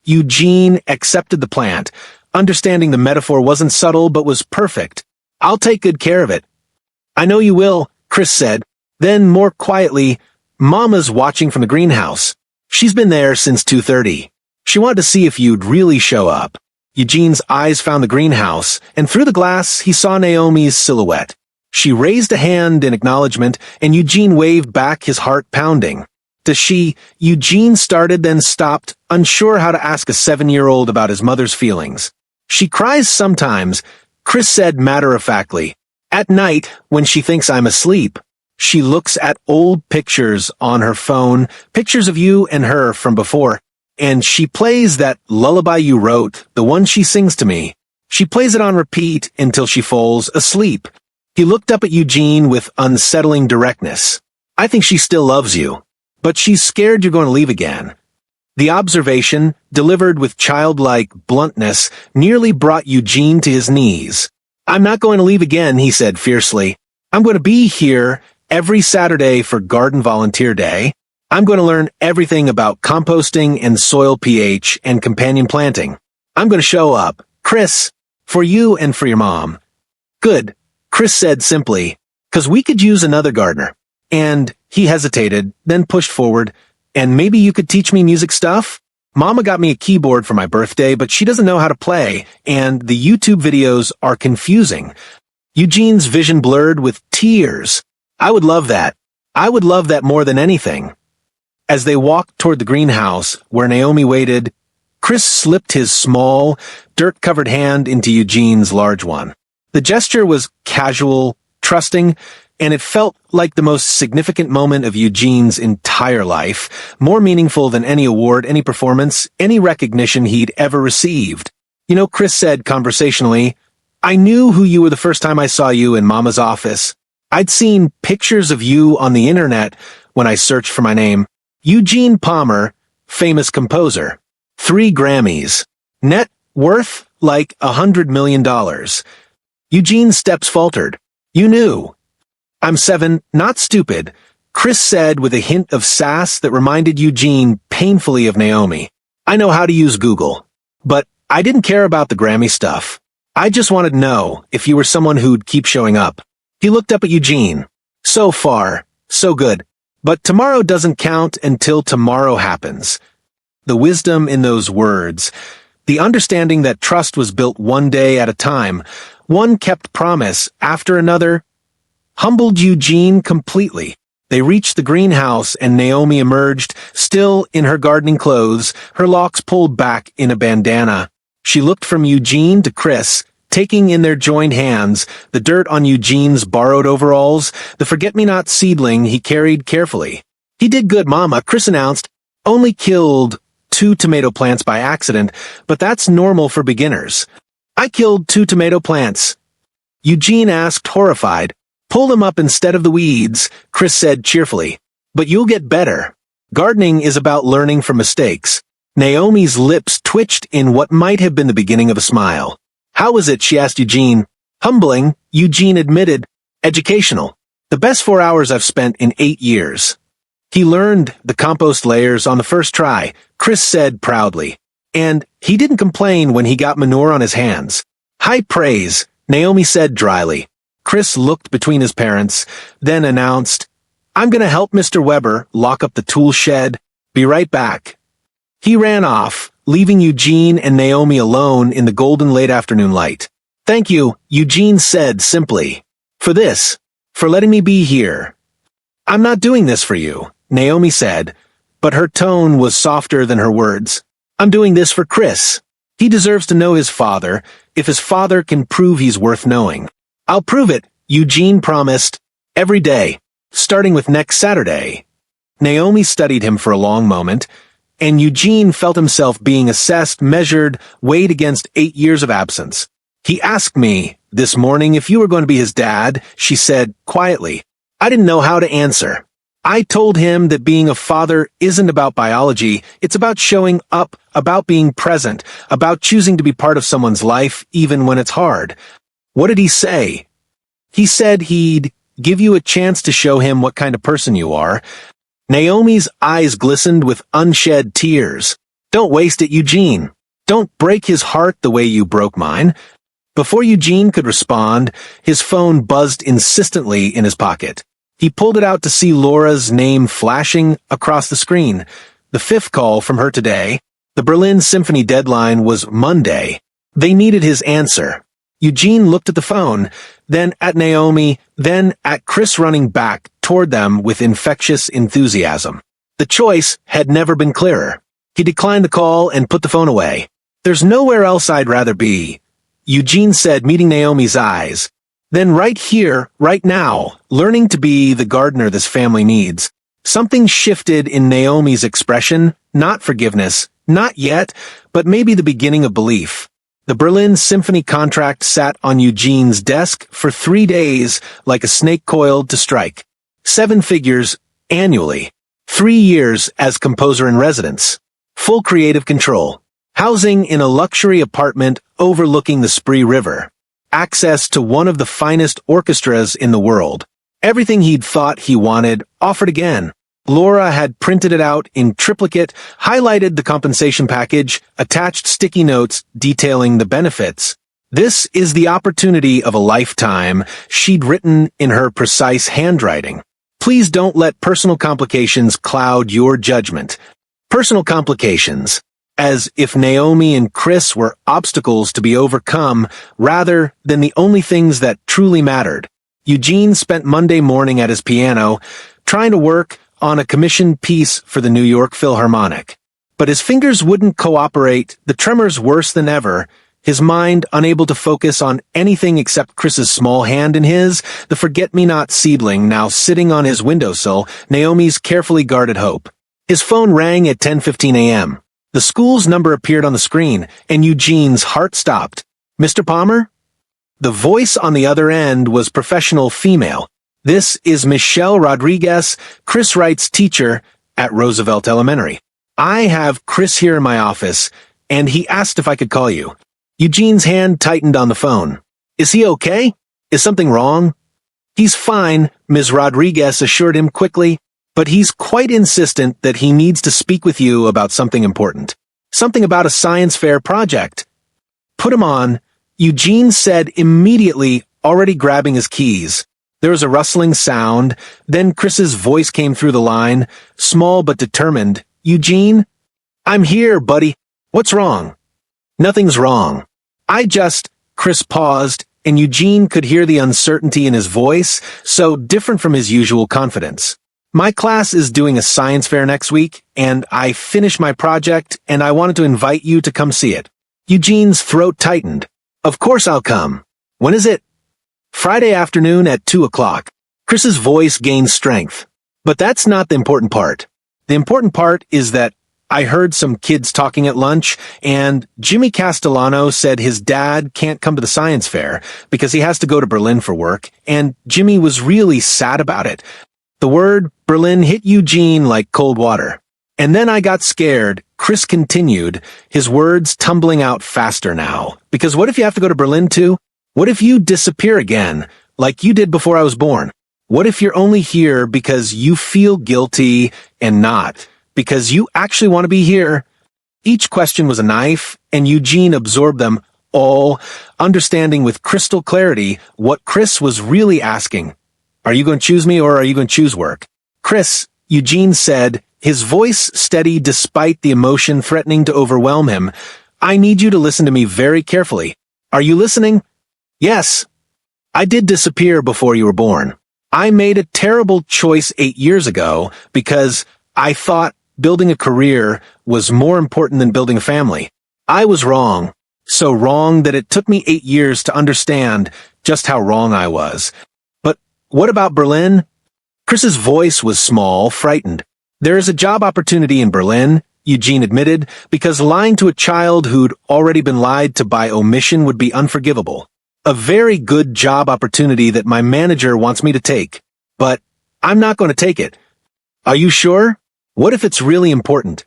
Eugene accepted the plant, understanding the metaphor wasn't subtle but was perfect. I'll take good care of it. I know you will, Chris said. Then, more quietly, Mama's watching from the greenhouse. She's been there since 2:30. She wanted to see if you'd really show up. Eugene's eyes found the greenhouse, and through the glass he saw Naomi's silhouette. She raised a hand in acknowledgement, and Eugene waved back, his heart pounding. Does she? Eugene started, then stopped, unsure how to ask a 7-year-old about his mother's feelings. She cries sometimes, Chris said matter-of-factly. At night, when she thinks I'm asleep. She looks at old pictures on her phone, pictures of you and her from before, and she plays that lullaby you wrote, the one she sings to me. She plays it on repeat until she falls asleep. He looked up at Eugene with unsettling directness. I think she still loves you, but she's scared you're going to leave again. The observation, delivered with childlike bluntness, nearly brought Eugene to his knees. I'm not going to leave again, he said fiercely. I'm going to be here every Saturday for Garden Volunteer Day. I'm going to learn everything about composting and soil pH and companion planting. I'm going to show up, Chris, for you and for your mom. Good, Chris said simply, 'cause we could use another gardener. And he hesitated, then pushed forward. And maybe you could teach me music stuff? Mama got me a keyboard for my birthday, but she doesn't know how to play, and the YouTube videos are confusing. Eugene's vision blurred with tears. I would love that. I would love that more than anything. As they walked toward the greenhouse, where Naomi waited, Chris slipped his small, dirt-covered hand into Eugene's large one. The gesture was casual, trusting, and it felt like the most significant moment of Eugene's entire life, more meaningful than any award, any performance, any recognition he'd ever received. You know, Chris said conversationally, I knew who you were the first time I saw you in Mama's office. I'd seen pictures of you on the internet when I searched for my name. Eugene Palmer, famous composer. 3 Grammys. Net worth like $100 million. Eugene's steps faltered. You knew. I'm 7, not stupid, Chris said with a hint of sass that reminded Eugene painfully of Naomi. I know how to use Google. But I didn't care about the Grammy stuff. I just wanted to know if you were someone who'd keep showing up. He looked up at Eugene. So far, so good. But tomorrow doesn't count until tomorrow happens. The wisdom in those words, the understanding that trust was built one day at a time, one kept promise after another, humbled Eugene completely. They reached the greenhouse and Naomi emerged, still in her gardening clothes, her locks pulled back in a bandana. She looked from Eugene to Chris, taking in their joined hands the dirt on Eugene's borrowed overalls, the forget-me-not seedling he carried carefully. He did good, Mama, Chris announced. Only killed 2 tomato plants by accident, but that's normal for beginners. I killed 2 tomato plants. Eugene asked, horrified. Pull them up instead of the weeds, Chris said cheerfully. But you'll get better. Gardening is about learning from mistakes. Naomi's lips twitched in what might have been the beginning of a smile. How was it, she asked Eugene. Humbling, Eugene admitted. Educational. The best 4 hours I've spent in 8 years. He learned the compost layers on the first try, Chris said proudly. And he didn't complain when he got manure on his hands. High praise, Naomi said dryly. Chris looked between his parents, then announced, I'm going to help Mr. Weber lock up the tool shed. Be right back. He ran off, leaving Eugene and Naomi alone in the golden late afternoon light. Thank you, Eugene said simply. For this. For letting me be here. I'm not doing this for you, Naomi said, but her tone was softer than her words. I'm doing this for Chris. He deserves to know his father, if his father can prove he's worth knowing. I'll prove it, Eugene promised. Every day, starting with next Saturday. Naomi studied him for a long moment, and Eugene felt himself being assessed, measured, weighed against 8 years of absence. He asked me this morning if you were going to be his dad, she said quietly. I didn't know how to answer. I told him that being a father isn't about biology, it's about showing up, about being present, about choosing to be part of someone's life even when it's hard. What did he say? He said he'd give you a chance to show him what kind of person you are. Naomi's eyes glistened with unshed tears. Don't waste it, Eugene. Don't break his heart the way you broke mine. Before Eugene could respond, his phone buzzed insistently in his pocket. He pulled it out to see Laura's name flashing across the screen. The 5th call from her today. The Berlin Symphony deadline was Monday. They needed his answer. Eugene looked at the phone, then at Naomi, then at Chris running back toward them with infectious enthusiasm. The choice had never been clearer. He declined the call and put the phone away. "There's nowhere else I'd rather be," Eugene said, meeting Naomi's eyes. "Then right here, right now, learning to be the gardener this family needs." Something shifted in Naomi's expression, not forgiveness, not yet, but maybe the beginning of belief. The Berlin Symphony contract sat on Eugene's desk for 3 days like a snake coiled to strike. 7 figures annually. 3 years as composer in residence. Full creative control. Housing in a luxury apartment overlooking the Spree River. Access to one of the finest orchestras in the world. Everything he'd thought he wanted, offered again. Laura had printed it out in triplicate, highlighted the compensation package, attached sticky notes detailing the benefits. "This is the opportunity of a lifetime," she'd written in her precise handwriting. "Please don't let personal complications cloud your judgment." Personal complications. As if Naomi and Chris were obstacles to be overcome, rather than the only things that truly mattered. Eugene spent Monday morning at his piano, trying to work on a commissioned piece for the New York Philharmonic. But his fingers wouldn't cooperate, the tremors worse than ever, his mind unable to focus on anything except Chris's small hand in his, the forget-me-not seedling now sitting on his windowsill, Naomi's carefully guarded hope. His phone rang at 10:15 a.m. The school's number appeared on the screen, and Eugene's heart stopped. "Mr. Palmer?" The voice on the other end was professional female. "This is Michelle Rodriguez, Chris Wright's teacher at Roosevelt Elementary. I have Chris here in my office, and he asked if I could call you." Eugene's hand tightened on the phone. "Is he okay? Is something wrong?" "He's fine," Ms. Rodriguez assured him quickly, "but he's quite insistent that he needs to speak with you about something important. Something about a science fair project." "Put him on," Eugene said immediately, already grabbing his keys. There was a rustling sound, then Chris's voice came through the line, small but determined. "Eugene? I'm here, buddy. What's wrong?" "Nothing's wrong. Chris paused, and Eugene could hear the uncertainty in his voice, so different from his usual confidence. "My class is doing a science fair next week, and I finished my project, and I wanted to invite you to come see it." Eugene's throat tightened. "Of course I'll come. When is it?" "Friday afternoon at 2 o'clock. Chris's voice gained strength. "But that's not the important part. The important part is that I heard some kids talking at lunch, and Jimmy Castellano said his dad can't come to the science fair because he has to go to Berlin for work, and Jimmy was really sad about it." The word Berlin hit Eugene like cold water. "And then I got scared," Chris continued, his words tumbling out faster now. "Because what if you have to go to Berlin too? What if you disappear again, like you did before I was born? What if you're only here because you feel guilty and not because you actually want to be here?" Each question was a knife, and Eugene absorbed them all, understanding with crystal clarity what Chris was really asking. "Are you going to choose me, or are you going to choose work?" "Chris," Eugene said, his voice steady despite the emotion threatening to overwhelm him, "I need you to listen to me very carefully. Are you listening?" "Yes. I did disappear before you were born. I made a terrible choice 8 years ago because I thought building a career was more important than building a family. I was wrong. So wrong that it took me 8 years to understand just how wrong I was. But what about Berlin?" Chris's voice was small, frightened. "There is a job opportunity in Berlin," Eugene admitted, because lying to a child who'd already been lied to by omission would be unforgivable. "A very good job opportunity that my manager wants me to take. But I'm not going to take it." "Are you sure? What if it's really important?"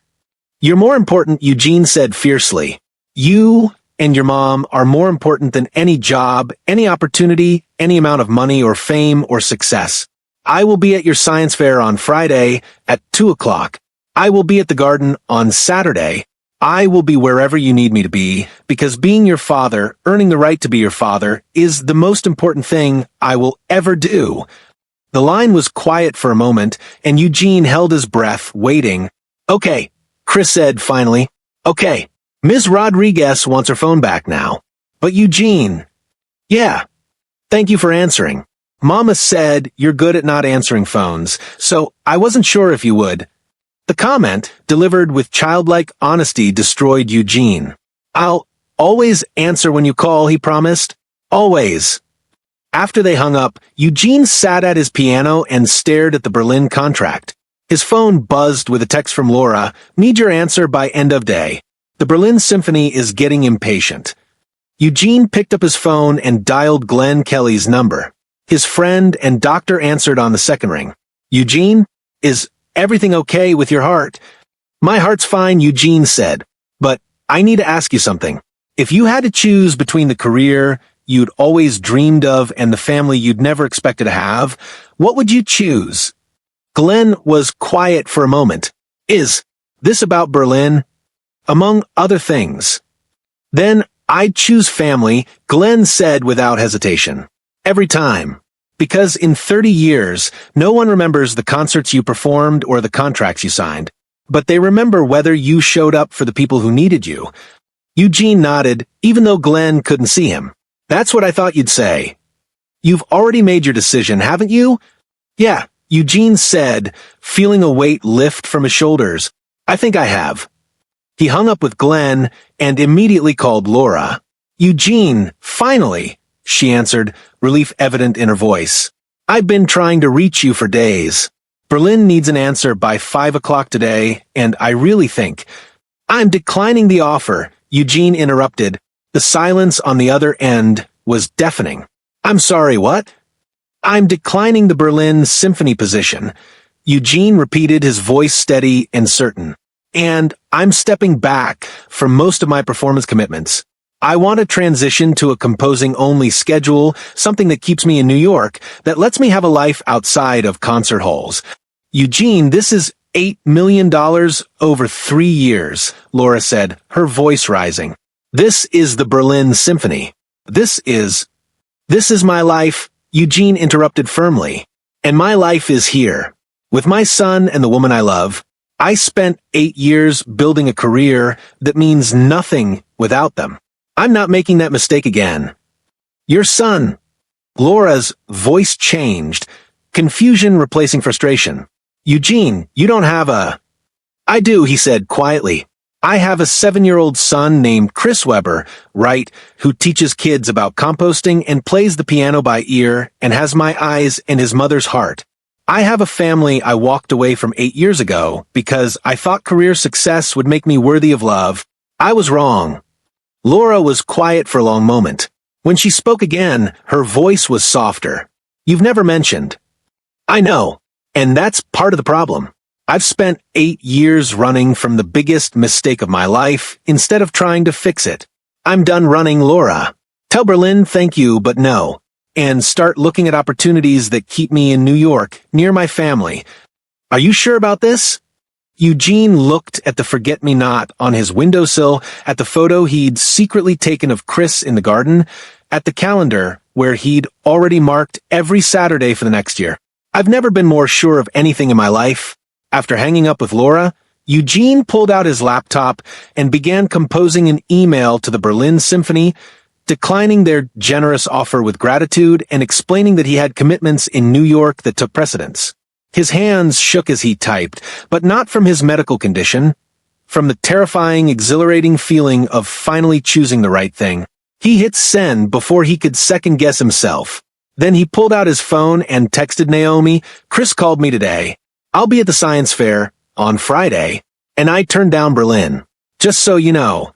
"You're more important," Eugene said fiercely. "You and your mom are more important than any job, any opportunity, any amount of money or fame or success. I will be at your science fair on Friday at 2 o'clock. I will be at the garden on Saturday. I will be wherever you need me to be, because being your father, earning the right to be your father, is the most important thing I will ever do." The line was quiet for a moment, and Eugene held his breath, waiting. "Okay," Chris said finally. "Okay. Ms. Rodriguez wants her phone back now." "But Eugene." "Yeah. Thank you for answering. Mama said you're good at not answering phones, so I wasn't sure if you would." The comment, delivered with childlike honesty, destroyed Eugene. "I'll always answer when you call," he promised. "Always." After they hung up, Eugene sat at his piano and stared at the Berlin contract. His phone buzzed with a text from Laura, "Need your answer by end of day. The Berlin Symphony is getting impatient." Eugene picked up his phone and dialed Glenn Kelly's number. His friend and doctor answered on the second ring. "Eugene, is everything okay with your heart?" "My heart's fine," Eugene said. "But I need to ask you something. If you had to choose between the career you'd always dreamed of and the family you'd never expected to have, what would you choose?" Glenn was quiet for a moment. "Is this about Berlin?" "Among other things." "Then I'd choose family," Glenn said without hesitation. "Every time. Because in 30 years, no one remembers the concerts you performed or the contracts you signed. But they remember whether you showed up for the people who needed you." Eugene nodded, even though Glenn couldn't see him. "That's what I thought you'd say." "You've already made your decision, haven't you?" "Yeah," Eugene said, feeling a weight lift from his shoulders. "I think I have." He hung up with Glenn and immediately called Laura. "Eugene, finally," she answered, relief evident in her voice. "I've been trying to reach you for days. Berlin needs an answer by 5 o'clock today, and I really think—" "I'm declining the offer," Eugene interrupted. The silence on the other end was deafening. "I'm sorry, what?" "I'm declining the Berlin Symphony position," Eugene repeated, his voice steady and certain. "And I'm stepping back from most of my performance commitments. I want to transition to a composing-only schedule, something that keeps me in New York, that lets me have a life outside of concert halls." "Eugene, this is $8 million over 3 years," Laura said, her voice rising. "This is the Berlin Symphony. This is my life," Eugene interrupted firmly. "And my life is here. With my son and the woman I love. I spent 8 years building a career that means nothing without them. I'm not making that mistake again." "Your son." Laura's voice changed, confusion replacing frustration. "Eugene, you don't have a—" "I do," he said quietly. "I have a 7-year-old son named Chris Weber, Wright, who teaches kids about composting and plays the piano by ear and has my eyes and his mother's heart. I have a family I walked away from 8 years ago because I thought career success would make me worthy of love. I was wrong." Laura was quiet for a long moment. When she spoke again, her voice was softer. "You've never mentioned." "I know, and that's part of the problem. I've spent 8 years running from the biggest mistake of my life instead of trying to fix it. I'm done running, Laura. Tell Berlin thank you, but no. And start looking at opportunities that keep me in New York, near my family. Are you sure about this?" Eugene looked at the forget-me-not on his windowsill, at the photo he'd secretly taken of Chris in the garden, at the calendar where he'd already marked every Saturday for the next year. "I've never been more sure of anything in my life." After hanging up with Laura, Eugene pulled out his laptop and began composing an email to the Berlin Symphony, declining their generous offer with gratitude and explaining that he had commitments in New York that took precedence. His hands shook as he typed, but not from his medical condition, from the terrifying, exhilarating feeling of finally choosing the right thing. He hit send before he could second-guess himself. Then he pulled out his phone and texted Naomi, "Chris called me today. I'll be at the science fair on Friday, and I turned down Berlin. Just so you know."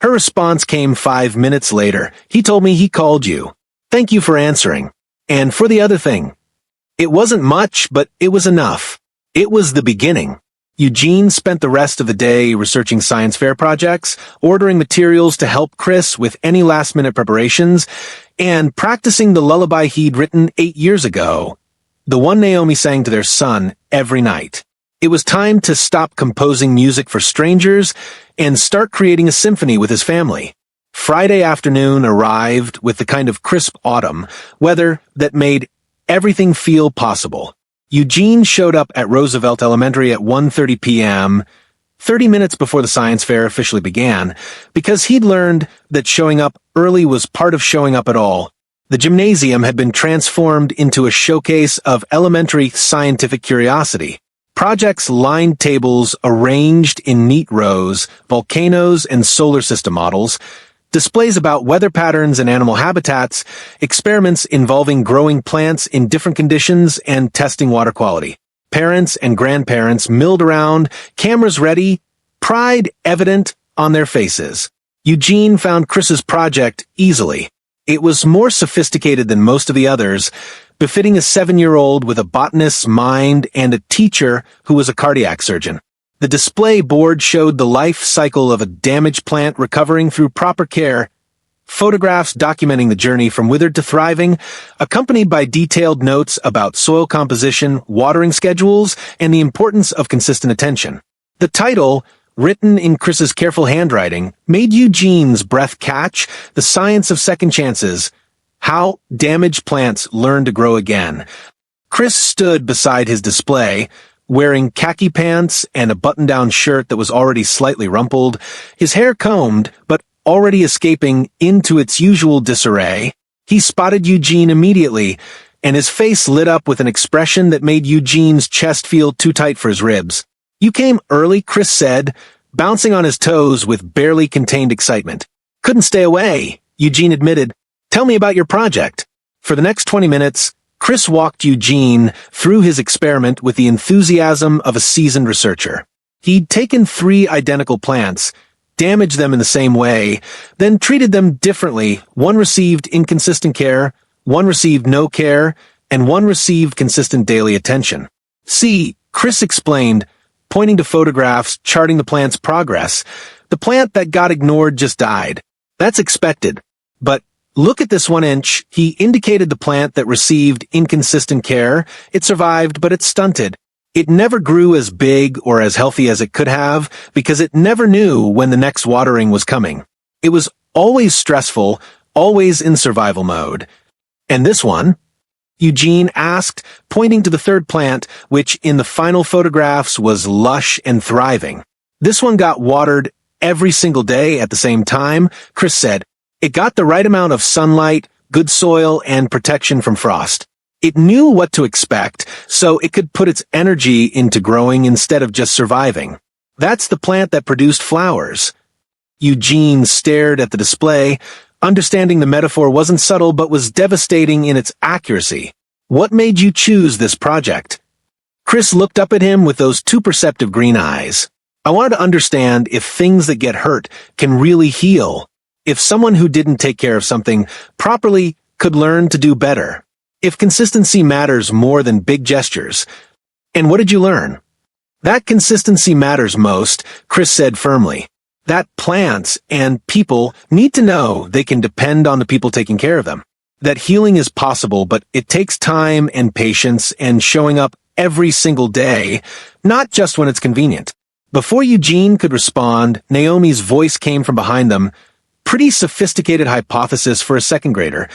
Her response came 5 minutes later. "He told me he called you. Thank you for answering. And for the other thing." It wasn't much, but it was enough. It was the beginning. Eugene spent the rest of the day researching science fair projects, ordering materials to help Chris with any last-minute preparations, and practicing the lullaby he'd written 8 years ago, the one Naomi sang to their son every night. It was time to stop composing music for strangers and start creating a symphony with his family. Friday afternoon arrived with the kind of crisp autumn weather that made everything feel possible. Eugene showed up at Roosevelt Elementary at 1:30 p.m., 30 minutes before the science fair officially began, because he'd learned that showing up early was part of showing up at all. The gymnasium had been transformed into a showcase of elementary scientific curiosity. Projects lined tables arranged in neat rows, volcanoes and solar system models, displays about weather patterns and animal habitats, experiments involving growing plants in different conditions and testing water quality. Parents and grandparents milled around, cameras ready, pride evident on their faces. Eugene found Chris's project easily. It was more sophisticated than most of the others, befitting a 7-year-old with a botanist's mind and a teacher who was a cardiac surgeon. The display board showed the life cycle of a damaged plant recovering through proper care, photographs documenting the journey from withered to thriving, accompanied by detailed notes about soil composition, watering schedules, and the importance of consistent attention. The title, written in Chris's careful handwriting, made Eugene's breath catch. The Science of Second Chances, How Damaged Plants Learn to Grow Again. Chris stood beside his display, wearing khaki pants and a button-down shirt that was already slightly rumpled, his hair combed, but already escaping into its usual disarray. He spotted Eugene immediately, and his face lit up with an expression that made Eugene's chest feel too tight for his ribs. "You came early," Chris said, bouncing on his toes with barely contained excitement. "Couldn't stay away," Eugene admitted. "Tell me about your project." For the next 20 minutes, Chris walked Eugene through his experiment with the enthusiasm of a seasoned researcher. He'd taken 3 identical plants, damaged them in the same way, then treated them differently. One received inconsistent care, one received no care, and one received consistent daily attention. "See," Chris explained, pointing to photographs charting the plant's progress. "The plant that got ignored just died. That's expected. But look at this 1-inch. He indicated the plant that received inconsistent care. It survived, but it stunted. It never grew as big or as healthy as it could have because it never knew when the next watering was coming. It was always stressful, always in survival mode. And this one?" Eugene asked, pointing to the 3rd plant, which in the final photographs was lush and thriving. "This one got watered every single day at the same time," Chris said. "It got the right amount of sunlight, good soil, and protection from frost. It knew what to expect, so it could put its energy into growing instead of just surviving. That's the plant that produced flowers." Eugene stared at the display, understanding the metaphor wasn't subtle but was devastating in its accuracy. "What made you choose this project?" Chris looked up at him with those 2 perceptive green eyes. "I wanted to understand if things that get hurt can really heal. If someone who didn't take care of something properly could learn to do better. If consistency matters more than big gestures." "And what did you learn?" "That consistency matters most," Chris said firmly. "That plants and people need to know they can depend on the people taking care of them. That healing is possible, but it takes time and patience and showing up every single day, not just when it's convenient." Before Eugene could respond, Naomi's voice came from behind them. "Pretty sophisticated hypothesis for a 2nd grader."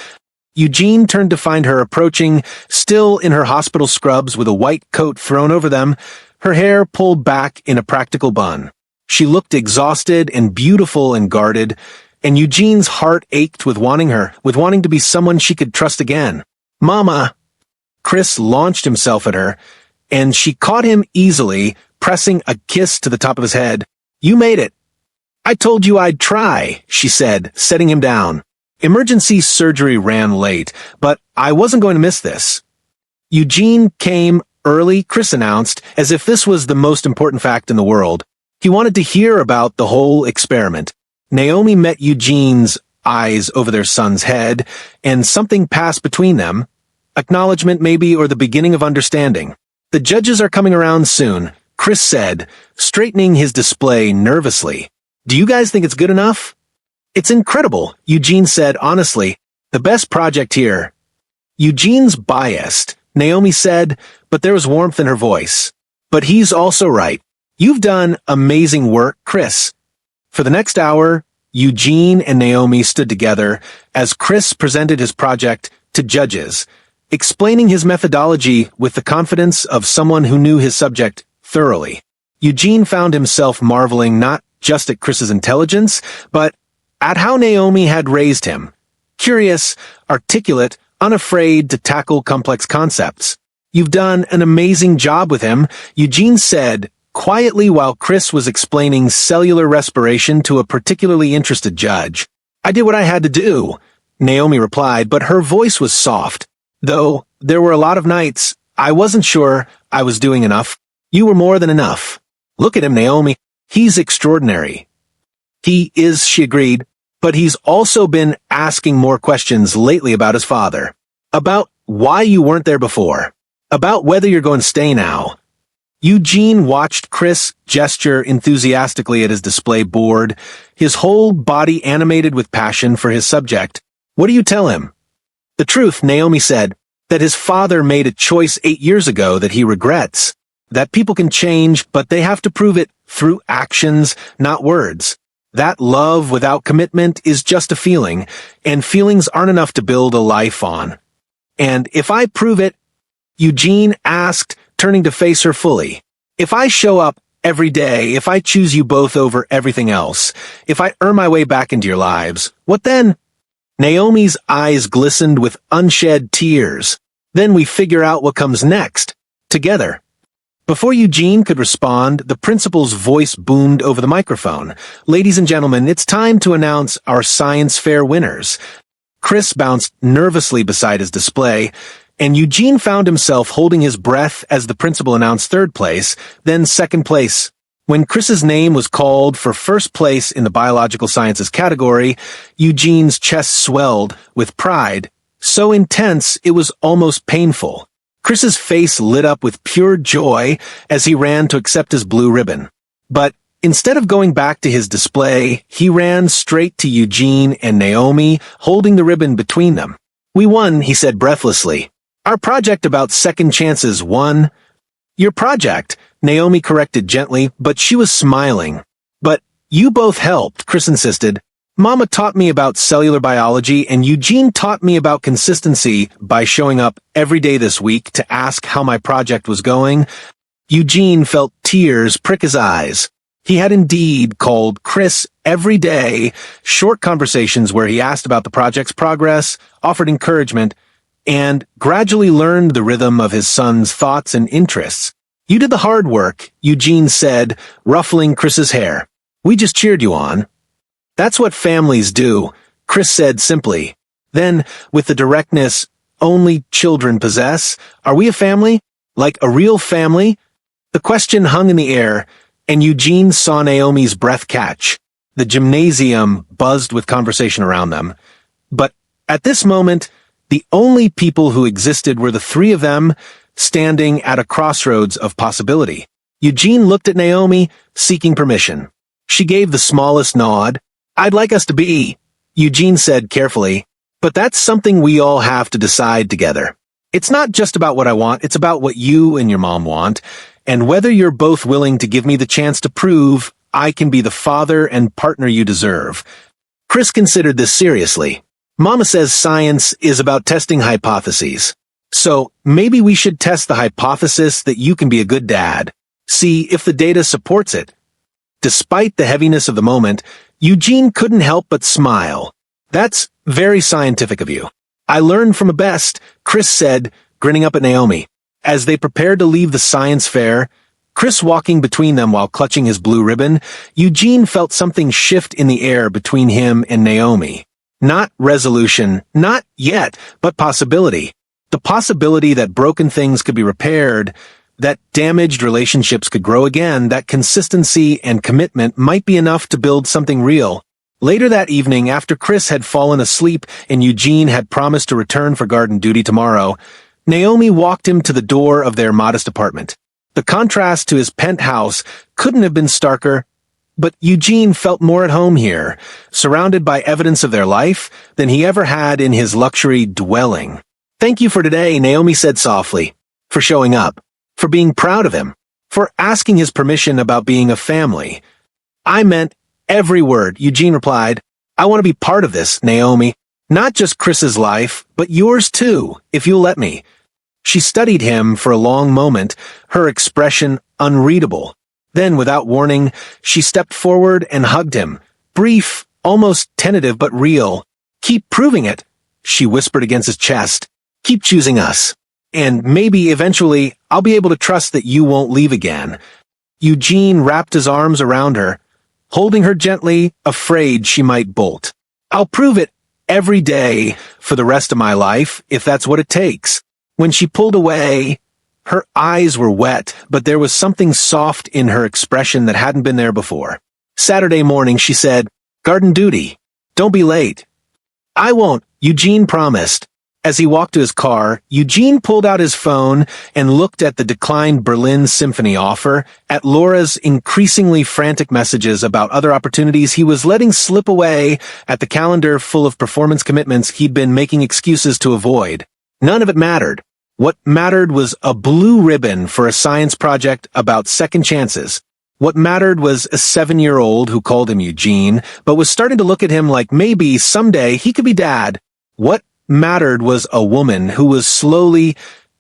Eugene turned to find her approaching, still in her hospital scrubs with a white coat thrown over them, her hair pulled back in a practical bun. She looked exhausted and beautiful and guarded, and Eugene's heart ached with wanting to be someone she could trust again. "Mama!" Chris launched himself at her, and she caught him easily, pressing a kiss to the top of his head. "You made it." "I told you I'd try," she said, setting him down. "Emergency surgery ran late, but I wasn't going to miss this." Eugene came early, Chris announced, as if this was the most important fact in the world. He wanted to hear about the whole experiment. Naomi met Eugene's eyes over their son's head, and something passed between them. Acknowledgement maybe, or the beginning of understanding. "The judges are coming around soon," Chris said, straightening his display nervously. "Do you guys think it's good enough?" "It's incredible," Eugene said honestly. "The best project here." "Eugene's biased," Naomi said, but there was warmth in her voice. "But he's also right. You've done amazing work, Chris." For the next hour, Eugene and Naomi stood together as Chris presented his project to judges, explaining his methodology with the confidence of someone who knew his subject thoroughly. Eugene found himself marveling not just at Chris's intelligence, but at how Naomi had raised him. Curious, articulate, unafraid to tackle complex concepts. You've done an amazing job with him, Eugene said, quietly while Chris was explaining cellular respiration to a particularly interested judge. I did what I had to do, Naomi replied, but her voice was soft. Though there were a lot of nights I wasn't sure I was doing enough. You were more than enough. Look at him, Naomi. He's extraordinary. He is, she agreed, but he's also been asking more questions lately about his father. About why you weren't there before. About whether you're going to stay now. Eugene watched Chris gesture enthusiastically at his display board, his whole body animated with passion for his subject. What do you tell him? The truth, Naomi said, that his father made a choice 8 years ago that he regrets. That people can change, but they have to prove it through actions, not words. That love without commitment is just a feeling, and feelings aren't enough to build a life on. And if I prove it, Eugene asked, turning to face her fully. If I show up every day, if I choose you both over everything else, if I earn my way back into your lives, what then? Naomi's eyes glistened with unshed tears. Then we figure out what comes next, together. Before Eugene could respond, the principal's voice boomed over the microphone. Ladies and gentlemen, it's time to announce our science fair winners. Chris bounced nervously beside his display, and Eugene found himself holding his breath as the principal announced third place, then second place. When Chris's name was called for first place in the biological sciences category, Eugene's chest swelled with pride, so intense it was almost painful. Chris's face lit up with pure joy as he ran to accept his blue ribbon. But instead of going back to his display, he ran straight to Eugene and Naomi, holding the ribbon between them. We won, he said breathlessly. Our project about second chances won. Your project, Naomi corrected gently, but she was smiling. But you both helped, Chris insisted. Mama taught me about cellular biology, and Eugene taught me about consistency by showing up every day this week to ask how my project was going. Eugene felt tears prick his eyes. He had indeed called Chris every day, short conversations where he asked about the project's progress, offered encouragement, and gradually learned the rhythm of his son's thoughts and interests. You did the hard work, Eugene said, ruffling Chris's hair. We just cheered you on. That's what families do, Chris said simply. Then, with the directness only children possess, are we a family? Like a real family? The question hung in the air, and Eugene saw Naomi's breath catch. The gymnasium buzzed with conversation around them. But at this moment, the only people who existed were the three of them, standing at a crossroads of possibility. Eugene looked at Naomi, seeking permission. She gave the smallest nod. I'd like us to be, Eugene said carefully, but that's something we all have to decide together. It's not just about what I want, it's about what you and your mom want, and whether you're both willing to give me the chance to prove I can be the father and partner you deserve. Chris considered this seriously. Mama says science is about testing hypotheses. So maybe we should test the hypothesis that you can be a good dad. See if the data supports it. Despite the heaviness of the moment, Eugene couldn't help but smile. That's very scientific of you. I learned from a best, Chris said, grinning up at Naomi. As they prepared to leave the science fair, Chris walking between them while clutching his blue ribbon, Eugene felt something shift in the air between him and Naomi. Not resolution, not yet, but possibility. The possibility that broken things could be repaired, that damaged relationships could grow again, that consistency and commitment might be enough to build something real. Later that evening, after Chris had fallen asleep and Eugene had promised to return for garden duty tomorrow, Naomi walked him to the door of their modest apartment. The contrast to his penthouse couldn't have been starker, but Eugene felt more at home here, surrounded by evidence of their life than he ever had in his luxury dwelling. Thank you for today, Naomi said softly, for showing up, for being proud of him, for asking his permission about being a family. I meant every word, Eugene replied. I want to be part of this, Naomi. Not just Chris's life, but yours too, if you'll let me. She studied him for a long moment, her expression unreadable. Then, without warning, she stepped forward and hugged him. Brief, almost tentative but real. Keep proving it, she whispered against his chest. Keep choosing us. and maybe eventually I'll be able to trust that you won't leave again. Eugene wrapped his arms around her, holding her gently, afraid she might bolt. I'll prove it every day for the rest of my life, if that's what it takes. When she pulled away, her eyes were wet, but there was something soft in her expression that hadn't been there before. Saturday morning, she said, "Garden duty. Don't be late." "I won't," Eugene promised. As he walked to his car, Eugene pulled out his phone and looked at the declined Berlin Symphony offer, at Laura's increasingly frantic messages about other opportunities he was letting slip away, at the calendar full of performance commitments he'd been making excuses to avoid. None of it mattered. What mattered was a blue ribbon for a science project about second chances. What mattered was a 7-year-old who called him Eugene, but was starting to look at him like maybe someday he could be dad. What mattered was a woman who was slowly,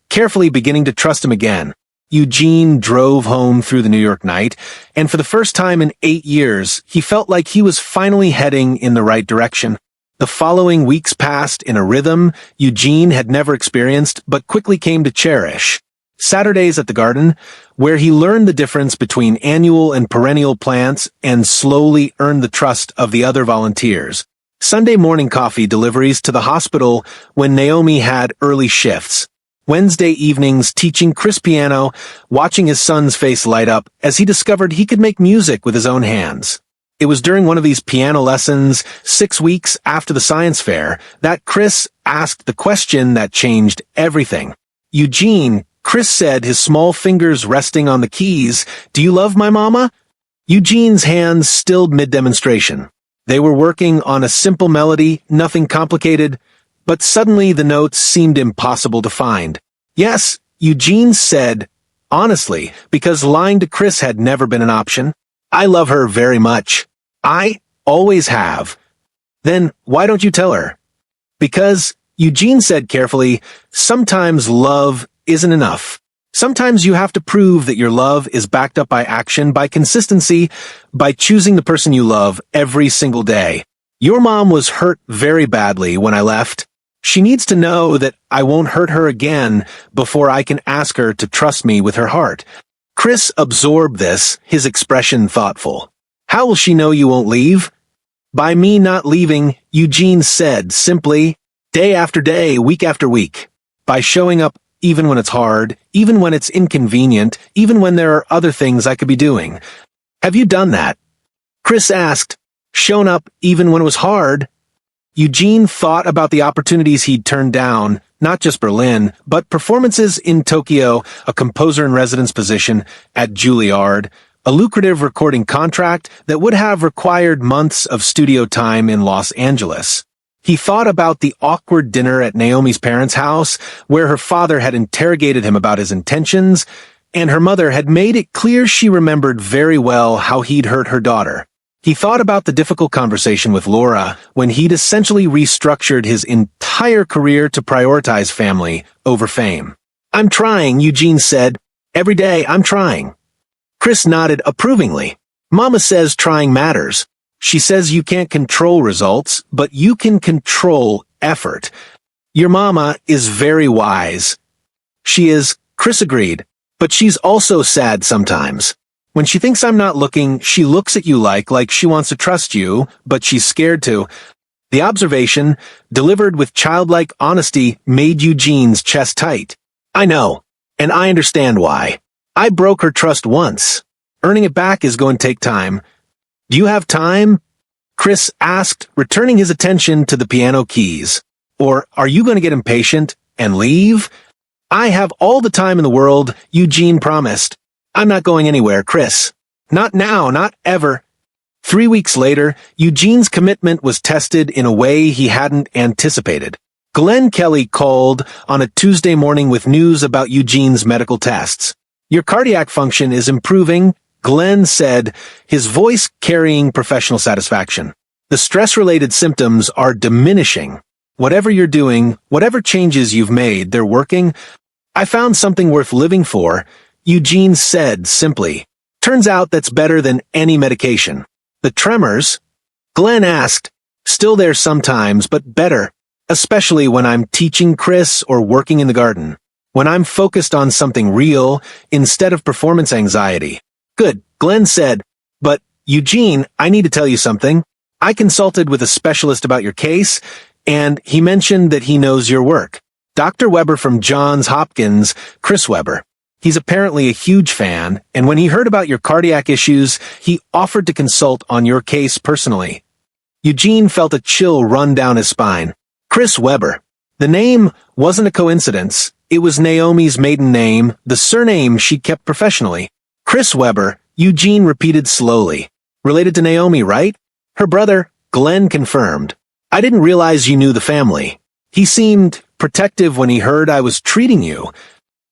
carefully beginning to trust him again. Eugene drove home through the New York night, and for the first time in 8 years, he felt like he was finally heading in the right direction. The following weeks passed in a rhythm Eugene had never experienced, but quickly came to cherish. Saturdays at the garden, where he learned the difference between annual and perennial plants and slowly earned the trust of the other volunteers. Sunday morning coffee deliveries to the hospital when Naomi had early shifts. Wednesday evenings teaching Chris piano, watching his son's face light up as he discovered he could make music with his own hands. It was during one of these piano lessons, 6 weeks after the science fair, that Chris asked the question that changed everything. "Eugene," Chris said, his small fingers resting on the keys, "do you love my mama?" Eugene's hands stilled mid-demonstration. They were working on a simple melody, nothing complicated, but suddenly the notes seemed impossible to find. "Yes," Eugene said, honestly, because lying to Chris had never been an option. "I love her very much. I always have." "Then why don't you tell her?" "Because," Eugene said carefully, "sometimes love isn't enough. Sometimes you have to prove that your love is backed up by action, by consistency, by choosing the person you love every single day. Your mom was hurt very badly when I left. She needs to know that I won't hurt her again before I can ask her to trust me with her heart." Chris absorbed this, his expression thoughtful. "How will she know you won't leave?" "By me not leaving," Eugene said simply, "day after day, week after week. By showing up even when it's hard, even when it's inconvenient, even when there are other things I could be doing." "Have you done that?" Chris asked. "Shown up even when it was hard?" Eugene thought about the opportunities he'd turned down, not just Berlin, but performances in Tokyo, a composer-in-residence position at Juilliard, a lucrative recording contract that would have required months of studio time in Los Angeles. He thought about the awkward dinner at Naomi's parents' house, where her father had interrogated him about his intentions, and her mother had made it clear she remembered very well how he'd hurt her daughter. He thought about the difficult conversation with Laura when he'd essentially restructured his entire career to prioritize family over fame. "I'm trying," Eugene said. "Every day, I'm trying." Chris nodded approvingly. "Mama says trying matters. She says you can't control results, but you can control effort. Your mama is very wise." "She is," Chris agreed, "but she's also sad sometimes. When she thinks I'm not looking, she looks at you like she wants to trust you, but she's scared to." The observation, delivered with childlike honesty, made Eugene's chest tight. "I know, and I understand why. I broke her trust once. Earning it back is going to take time." "Do you have time?" Chris asked, returning his attention to the piano keys. "Or are you going to get impatient and leave?" "I have all the time in the world," Eugene promised. "I'm not going anywhere, Chris. Not now, not ever." 3 weeks later, Eugene's commitment was tested in a way he hadn't anticipated. Glenn Kelly called on a Tuesday morning with news about Eugene's medical tests. "Your cardiac function is improving," Glenn said, his voice carrying professional satisfaction. "The stress-related symptoms are diminishing. Whatever you're doing, whatever changes you've made, they're working. I found something worth living for," Eugene said simply. "Turns out that's better than any medication." "The tremors?" Glenn asked. "Still there sometimes, but better, especially when I'm teaching Chris or working in the garden." when I'm focused on something real instead of performance anxiety. Good, Glenn said. But, Eugene, I need to tell you something. I consulted with a specialist about your case, and he mentioned that he knows your work. Dr. Weber from Johns Hopkins, Chris Weber. He's apparently a huge fan, and when he heard about your cardiac issues, he offered to consult on your case personally. Eugene felt a chill run down his spine. Chris Weber. The name wasn't a coincidence. It was Naomi's maiden name, the surname she kept professionally. Chris Weber, Eugene repeated slowly. Related to Naomi, right? Her brother, Glenn, confirmed. I didn't realize you knew the family. He seemed protective when he heard I was treating you.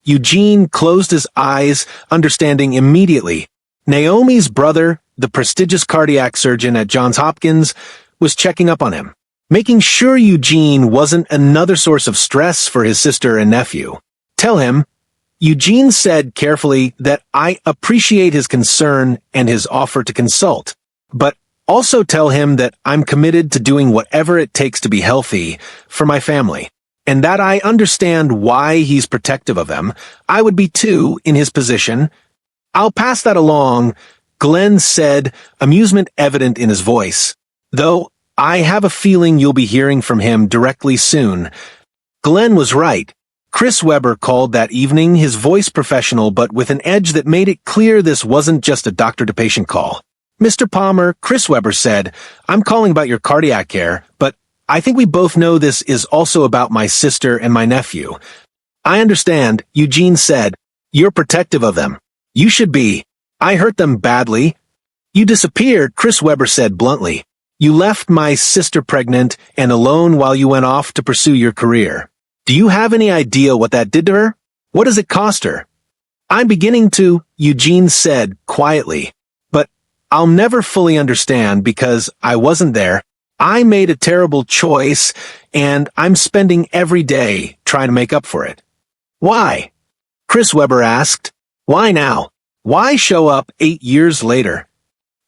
Eugene closed his eyes, understanding immediately. Naomi's brother, the prestigious cardiac surgeon at Johns Hopkins, was checking up on him, making sure Eugene wasn't another source of stress for his sister and nephew. Tell him, Eugene said carefully, that I appreciate his concern and his offer to consult, but also tell him that I'm committed to doing whatever it takes to be healthy for my family, and that I understand why he's protective of them. I would be too in his position. I'll pass that along, Glenn said, amusement evident in his voice, though I have a feeling you'll be hearing from him directly soon. Glenn was right. Chris Weber called that evening, his voice professional but with an edge that made it clear this wasn't just a doctor-to-patient call. Mr. Palmer, Chris Weber said, I'm calling about your cardiac care, but I think we both know this is also about my sister and my nephew. I understand, Eugene said. You're protective of them. You should be. I hurt them badly. You disappeared, Chris Weber said bluntly. You left my sister pregnant and alone while you went off to pursue your career. Do you have any idea what that did to her? What does it cost her? I'm beginning to, Eugene said quietly. But I'll never fully understand because I wasn't there. I made a terrible choice, and I'm spending every day trying to make up for it. Why? Chris Weber asked. Why now? Why show up 8 years later?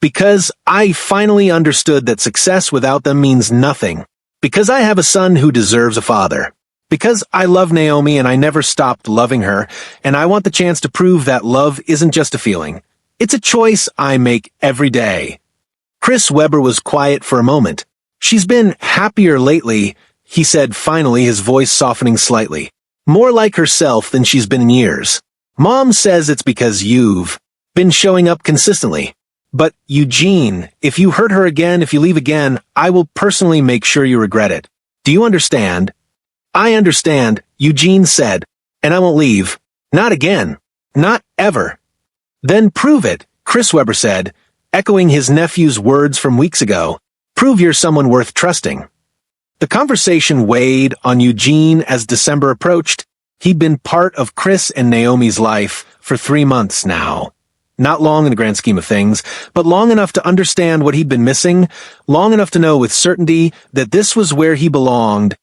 Because I finally understood that success without them means nothing. Because I have a son who deserves a father. Because I love Naomi and I never stopped loving her, and I want the chance to prove that love isn't just a feeling. It's a choice I make every day. Chris Weber was quiet for a moment. She's been happier lately, he said finally, his voice softening slightly. More like herself than she's been in years. Mom says it's because you've been showing up consistently. But, Eugene, if you hurt her again, if you leave again, I will personally make sure you regret it. Do you understand? I understand, Eugene said, and I won't leave. Not again. Not ever. Then prove it, Chris Weber said, echoing his nephew's words from weeks ago. Prove you're someone worth trusting. The conversation weighed on Eugene as December approached. He'd been part of Chris and Naomi's life for 3 months now. Not long in the grand scheme of things, but long enough to understand what he'd been missing, long enough to know with certainty that this was where he belonged.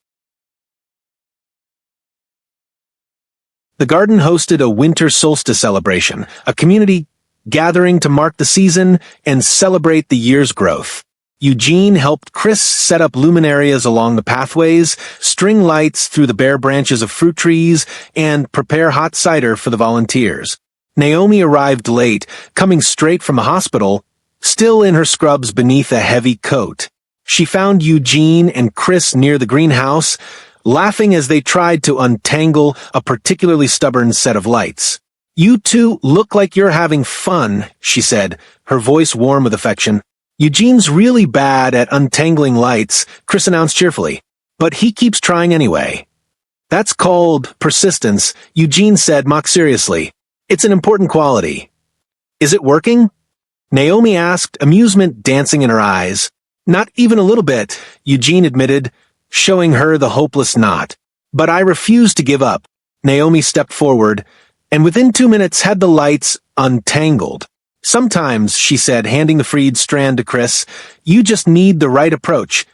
The garden hosted a winter solstice celebration, a community gathering to mark the season and celebrate the year's growth. Eugene helped Chris set up luminarias along the pathways, string lights through the bare branches of fruit trees, and prepare hot cider for the volunteers. Naomi arrived late, coming straight from a hospital, still in her scrubs beneath a heavy coat. She found Eugene and Chris near the greenhouse, laughing as they tried to untangle a particularly stubborn set of lights. You two look like you're having fun, she said, her voice warm with affection. Eugene's really bad at untangling lights, Chris announced cheerfully, but he keeps trying anyway. That's called persistence, Eugene said mock seriously. It's an important quality. Is it working? Naomi asked, amusement dancing in her eyes. Not even a little bit, Eugene admitted, showing her the hopeless knot. But I refuse to give up. Naomi stepped forward, and within 2 minutes had the lights untangled. Sometimes, she said, handing the freed strand to Chris, you just need the right approach.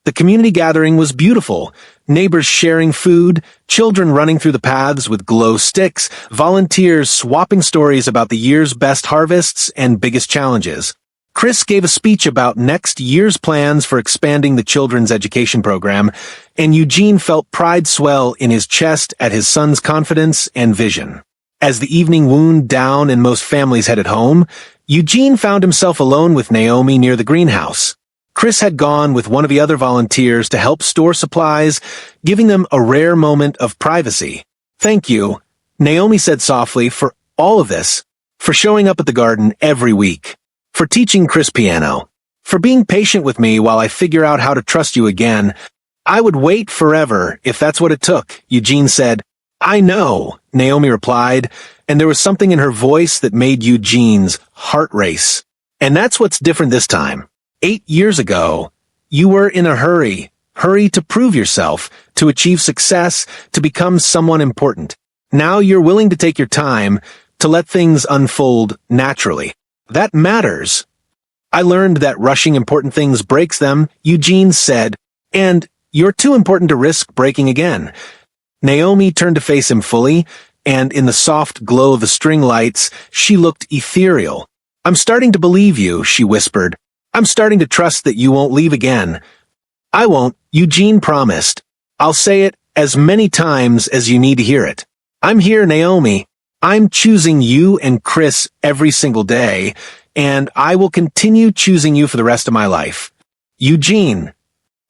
The community gathering was beautiful. Neighbors sharing food, children running through the paths with glow sticks, volunteers swapping stories about the year's best harvests and biggest challenges. Chris gave a speech about next year's plans for expanding the children's education program, and Eugene felt pride swell in his chest at his son's confidence and vision. As the evening wound down and most families headed home, Eugene found himself alone with Naomi near the greenhouse. Chris had gone with one of the other volunteers to help store supplies, giving them a rare moment of privacy. "Thank you," Naomi said softly, "for all of this, for showing up at the garden every week, for teaching Chris piano, for being patient with me while I figure out how to trust you again. I would wait forever if that's what it took," Eugene said. "I know," Naomi replied, and there was something in her voice that made Eugene's heart race. "And that's what's different this time. 8 years ago, you were in a hurry to prove yourself, to achieve success, to become someone important. Now you're willing to take your time, to let things unfold naturally. That matters. I learned that rushing important things breaks them," Eugene said, "and you're too important to risk breaking again." Naomi turned to face him fully, and in the soft glow of the string lights, she looked ethereal. "I'm starting to believe you," she whispered. "I'm starting to trust that you won't leave again." "I won't," Eugene promised. "I'll say it as many times as you need to hear it. I'm here, Naomi. I'm choosing you and Chris every single day, and I will continue choosing you for the rest of my life. Eugene,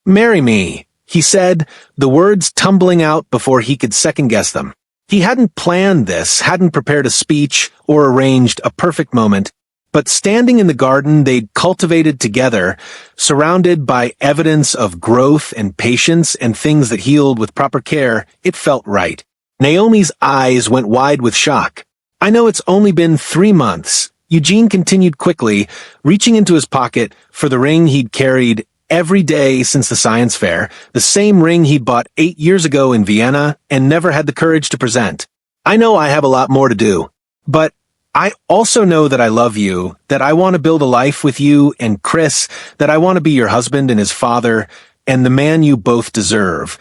marry me," he said, the words tumbling out before he could second-guess them. He hadn't planned this, hadn't prepared a speech or arranged a perfect moment, but standing in the garden they'd cultivated together, surrounded by evidence of growth and patience and things that healed with proper care, it felt right. Naomi's eyes went wide with shock. "I know it's only been 3 months," Eugene continued quickly, reaching into his pocket for the ring he'd carried every day since the science fair, the same ring he'd bought 8 years ago in Vienna and never had the courage to present. "I know I have a lot more to do, but I also know that I love you, that I want to build a life with you and Chris, that I want to be your husband and his father, and the man you both deserve."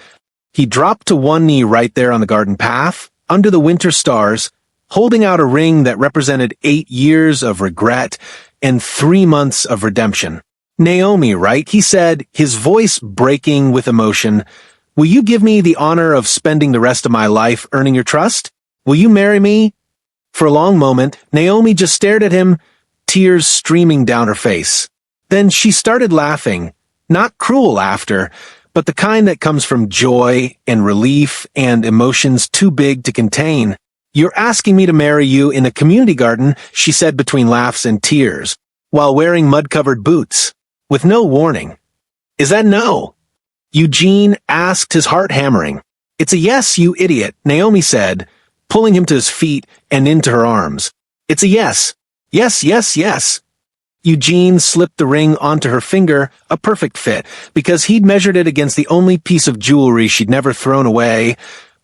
He dropped to one knee right there on the garden path, under the winter stars, holding out a ring that represented 8 years of regret and 3 months of redemption. "Naomi Wright," he said, his voice breaking with emotion, "will you give me the honor of spending the rest of my life earning your trust? Will you marry me?" For a long moment, Naomi just stared at him, tears streaming down her face. Then she started laughing, not cruel laughter, but the kind that comes from joy and relief and emotions too big to contain. "You're asking me to marry you in a community garden," she said between laughs and tears, while wearing mud-covered boots, with no warning. "Is that no?" Eugene asked, his heart hammering. "It's a yes, you idiot," Naomi said, pulling him to his feet and into her arms. "It's a yes. Yes, yes, yes." Eugene slipped the ring onto her finger, a perfect fit, because he'd measured it against the only piece of jewelry she'd never thrown away,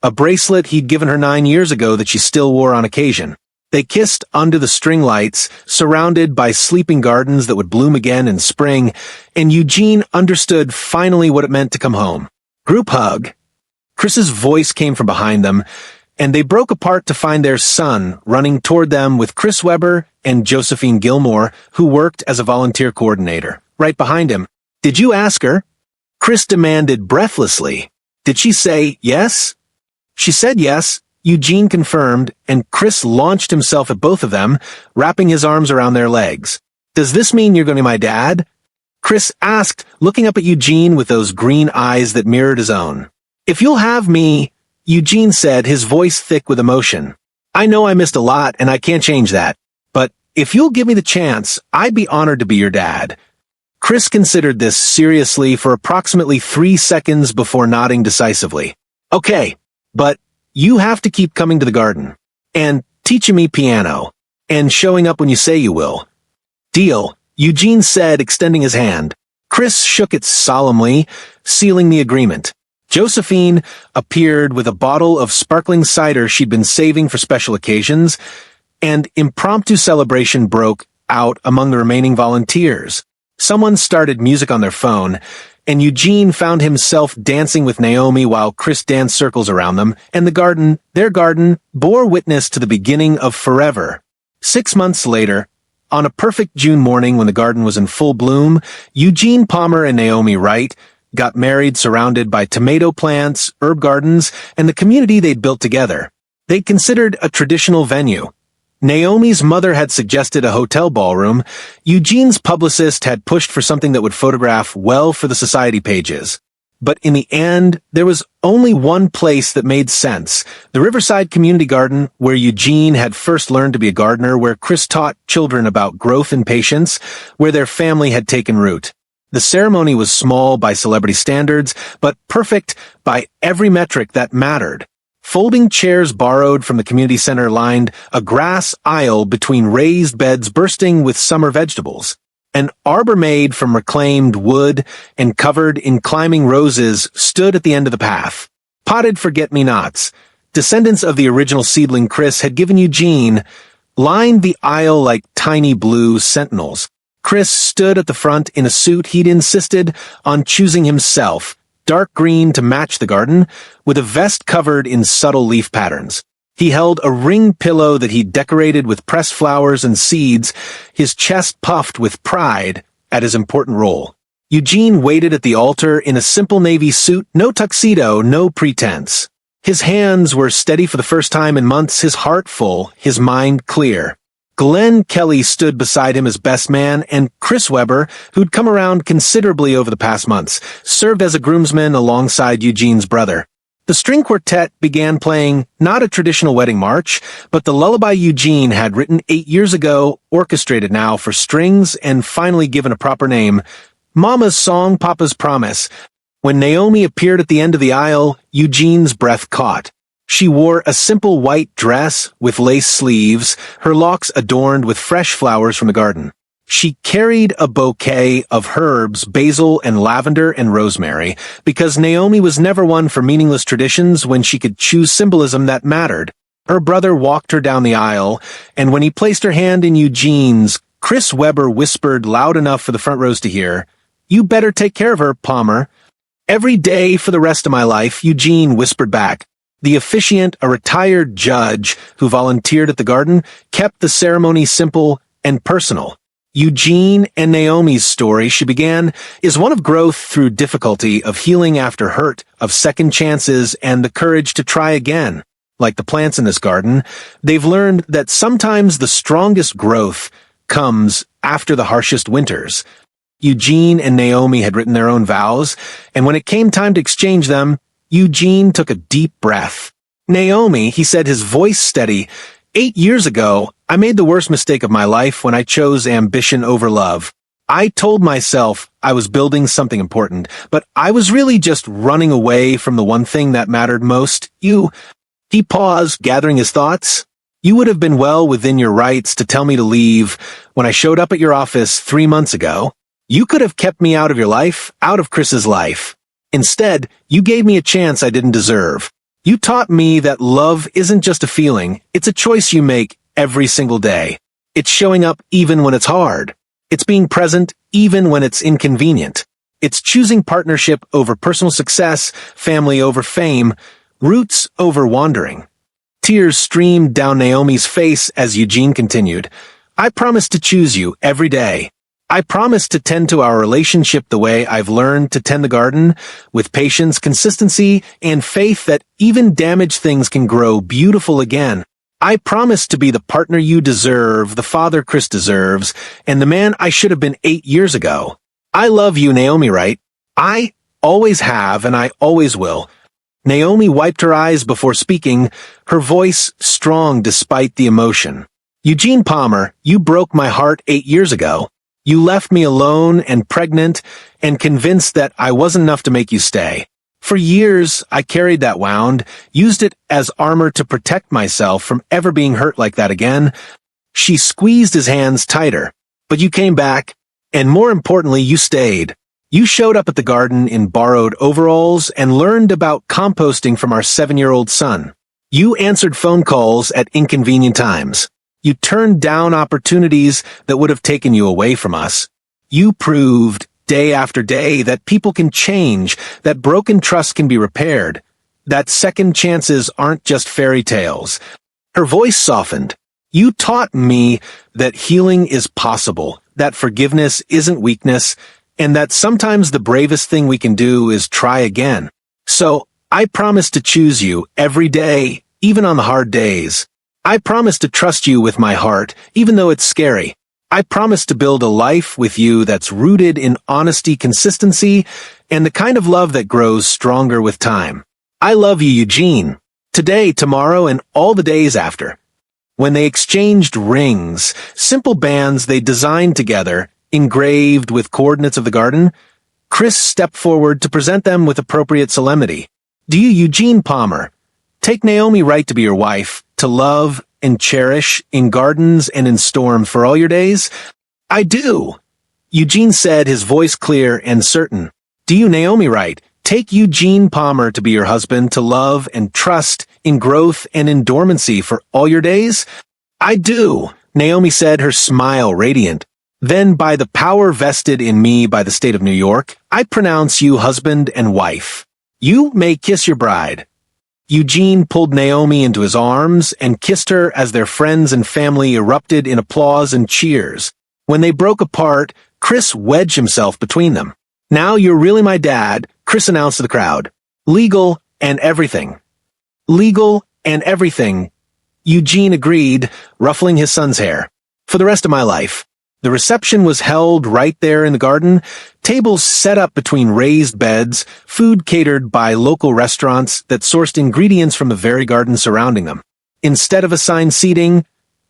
a bracelet he'd given her 9 years ago that she still wore on occasion. They kissed under the string lights, surrounded by sleeping gardens that would bloom again in spring, and Eugene understood finally what it meant to come home. Group hug. Chris's voice came from behind them, and they broke apart to find their son running toward them with Chris Webber and Josephine Gilmore, who worked as a volunteer coordinator, right behind him. "Did you ask her?" Chris demanded breathlessly. "Did she say yes?" "She said yes," Eugene confirmed, and Chris launched himself at both of them, wrapping his arms around their legs. "Does this mean you're going to be my dad?" Chris asked, looking up at Eugene with those green eyes that mirrored his own. "If you'll have me," Eugene said, his voice thick with emotion. "I know I missed a lot, and I can't change that. But if you'll give me the chance, I'd be honored to be your dad." Chris considered this seriously for approximately 3 seconds before nodding decisively. "Okay, but you have to keep coming to the garden. And teaching me piano. And showing up when you say you will." "Deal," Eugene said, extending his hand. Chris shook it solemnly, sealing the agreement. Josephine appeared with a bottle of sparkling cider she'd been saving for special occasions, and impromptu celebration broke out among the remaining volunteers. Someone started music on their phone, and Eugene found himself dancing with Naomi while Chris danced circles around them, and the garden, their garden, bore witness to the beginning of forever. 6 months later, On a perfect June morning when the garden was in full bloom, Eugene Palmer and Naomi Wright got married surrounded by tomato plants, herb gardens, and the community they'd built together. They'd considered a traditional venue. Naomi's mother had suggested a hotel ballroom. Eugene's publicist had pushed for something that would photograph well for the society pages. But in the end, there was only one place that made sense: the Riverside Community Garden, where Eugene had first learned to be a gardener, where Chris taught children about growth and patience, where their family had taken root. The ceremony was small by celebrity standards, but perfect by every metric that mattered. Folding chairs borrowed from the community center lined a grass aisle between raised beds bursting with summer vegetables. An arbor made from reclaimed wood and covered in climbing roses stood at the end of the path. Potted forget-me-nots, descendants of the original seedling Chris had given Eugene, lined the aisle like tiny blue sentinels. Chris stood at the front in a suit he'd insisted on choosing himself, dark green to match the garden, with a vest covered in subtle leaf patterns. He held a ring pillow that he'd decorated with pressed flowers and seeds, his chest puffed with pride at his important role. Eugene waited at the altar in a simple navy suit, no tuxedo, no pretense. His hands were steady for the first time in months, his heart full, his mind clear. Glenn Kelly stood beside him as best man, and Chris Webber, who'd come around considerably over the past months, served as a groomsman alongside Eugene's brother. The string quartet began playing not a traditional wedding march, but the lullaby Eugene had written 8 years ago, orchestrated now for strings and finally given a proper name, Mama's Song, Papa's Promise. When Naomi appeared at the end of the aisle, Eugene's breath caught. She wore a simple white dress with lace sleeves, her locks adorned with fresh flowers from the garden. She carried a bouquet of herbs, basil and lavender and rosemary, because Naomi was never one for meaningless traditions when she could choose symbolism that mattered. Her brother walked her down the aisle, and when he placed her hand in Eugene's, Chris Webber whispered loud enough for the front rows to hear, "You better take care of her, Palmer." "Every day for the rest of my life," Eugene whispered back. The officiant, a retired judge who volunteered at the garden, kept the ceremony simple and personal. Eugene and Naomi's story, she began, is one of growth through difficulty, of healing after hurt, of second chances, and the courage to try again. Like the plants in this garden, they've learned that sometimes the strongest growth comes after the harshest winters. Eugene and Naomi had written their own vows, and when it came time to exchange them, Eugene took a deep breath. "Naomi," he said, his voice steady, "8 years ago, I made the worst mistake of my life when I chose ambition over love. I told myself I was building something important, but I was really just running away from the one thing that mattered most. He paused, gathering his thoughts. "You would have been well within your rights to tell me to leave when I showed up at your office 3 months ago. You could have kept me out of your life, out of Chris's life. Instead, you gave me a chance I didn't deserve. You taught me that love isn't just a feeling, it's a choice you make every single day. It's showing up even when it's hard. It's being present even when it's inconvenient. It's choosing partnership over personal success, family over fame, roots over wandering." Tears streamed down Naomi's face as Eugene continued. "I promise to choose you every day. I promise to tend to our relationship the way I've learned to tend the garden, with patience, consistency, and faith that even damaged things can grow beautiful again. I promise to be the partner you deserve, the father Chris deserves, and the man I should have been 8 years ago. I love you, Naomi Wright. I always have, and I always will." Naomi wiped her eyes before speaking, her voice strong despite the emotion. "Eugene Palmer, you broke my heart 8 years ago. You left me alone and pregnant and convinced that I wasn't enough to make you stay. For years, I carried that wound, used it as armor to protect myself from ever being hurt like that again." She squeezed his hands tighter. "But you came back, and more importantly, you stayed. You showed up at the garden in borrowed overalls and learned about composting from our 7-year-old son. You answered phone calls at inconvenient times. You turned down opportunities that would have taken you away from us. You proved, day after day, that people can change, that broken trust can be repaired, that second chances aren't just fairy tales." Her voice softened. You taught me that healing is possible, that forgiveness isn't weakness, and that sometimes the bravest thing we can do is try again. So, I promise to choose you every day, even on the hard days. I promise to trust you with my heart, even though it's scary. I promise to build a life with you that's rooted in honesty, consistency, and the kind of love that grows stronger with time. I love you, Eugene. Today, tomorrow, and all the days after. When they exchanged rings, simple bands they designed together, engraved with coordinates of the garden, Chris stepped forward to present them with appropriate solemnity. Do you, Eugene Palmer, take Naomi Wright to be your wife, to love and cherish in gardens and in storms for all your days? I do, Eugene said, his voice clear and certain. Do you, Naomi Wright, take Eugene Palmer to be your husband, to love and trust in growth and in dormancy for all your days? I do, Naomi said, her smile radiant. Then, by the power vested in me by the state of New York, I pronounce you husband and wife. You may kiss your bride. Eugene pulled Naomi into his arms and kissed her as their friends and family erupted in applause and cheers. When they broke apart, Chris wedged himself between them. Now you're really my dad, Chris announced to the crowd. Legal and everything. Legal and everything, Eugene agreed, ruffling his son's hair. For the rest of my life. The reception was held right there in the garden, tables set up between raised beds, food catered by local restaurants that sourced ingredients from the very garden surrounding them. Instead of assigned seating,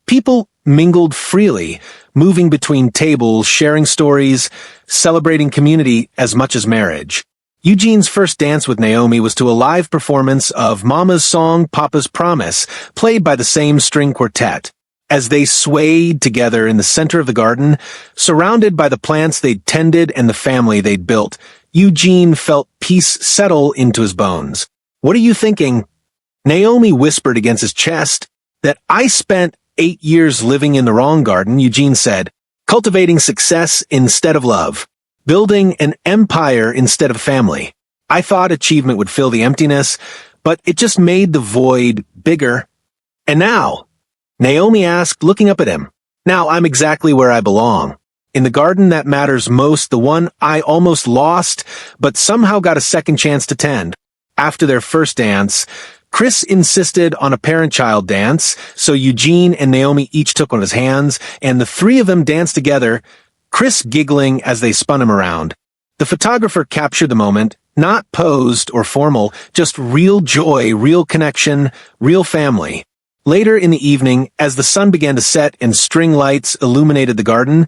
people mingled freely, moving between tables, sharing stories, celebrating community as much as marriage. Eugene's first dance with Naomi was to a live performance of Mama's song Papa's Promise, played by the same string quartet. As they swayed together in the center of the garden, surrounded by the plants they'd tended and the family they'd built, Eugene felt peace settle into his bones. What are you thinking? Naomi whispered against his chest. That I spent 8 years living in the wrong garden, Eugene said, cultivating success instead of love, building an empire instead of family. I thought achievement would fill the emptiness, but it just made the void bigger. And now, Naomi asked, looking up at him, now I'm exactly where I belong. In the garden that matters most, the one I almost lost, but somehow got a second chance to tend. After their first dance, Chris insisted on a parent-child dance, so Eugene and Naomi each took one of his hands, and the three of them danced together, Chris giggling as they spun him around. The photographer captured the moment, not posed or formal, just real joy, real connection, real family. Later in the evening, as the sun began to set and string lights illuminated the garden,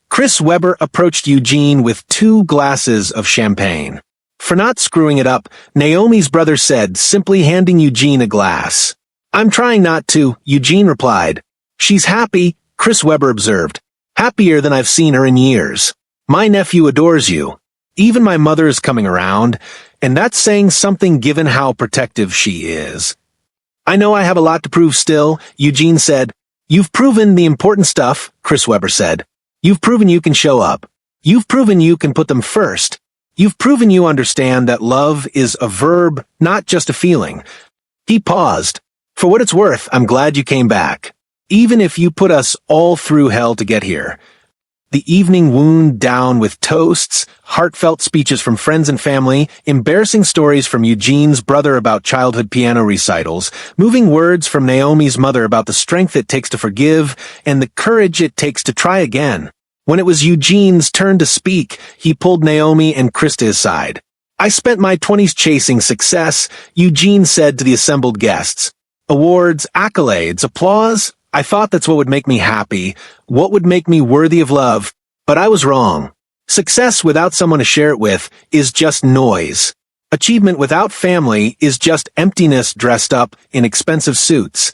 Chris Webber approached Eugene with 2 glasses of champagne. For not screwing it up, Naomi's brother said, simply handing Eugene a glass. I'm trying not to, Eugene replied. She's happy, Chris Webber observed. Happier than I've seen her in years. My nephew adores you. Even my mother is coming around, and that's saying something given how protective she is. I know I have a lot to prove still, Eugene said. You've proven the important stuff, Chris Webber said. You've proven you can show up. You've proven you can put them first. You've proven you understand that love is a verb, not just a feeling. He paused. For what it's worth, I'm glad you came back. Even if you put us all through hell to get here. The evening wound down with toasts, heartfelt speeches from friends and family, embarrassing stories from Eugene's brother about childhood piano recitals, moving words from Naomi's mother about the strength it takes to forgive and the courage it takes to try again. When it was Eugene's turn to speak, he pulled Naomi and Chris to his side. I spent my 20s chasing success, Eugene said to the assembled guests. Awards, accolades, applause. I thought that's what would make me happy, what would make me worthy of love, but I was wrong. Success without someone to share it with is just noise. Achievement without family is just emptiness dressed up in expensive suits.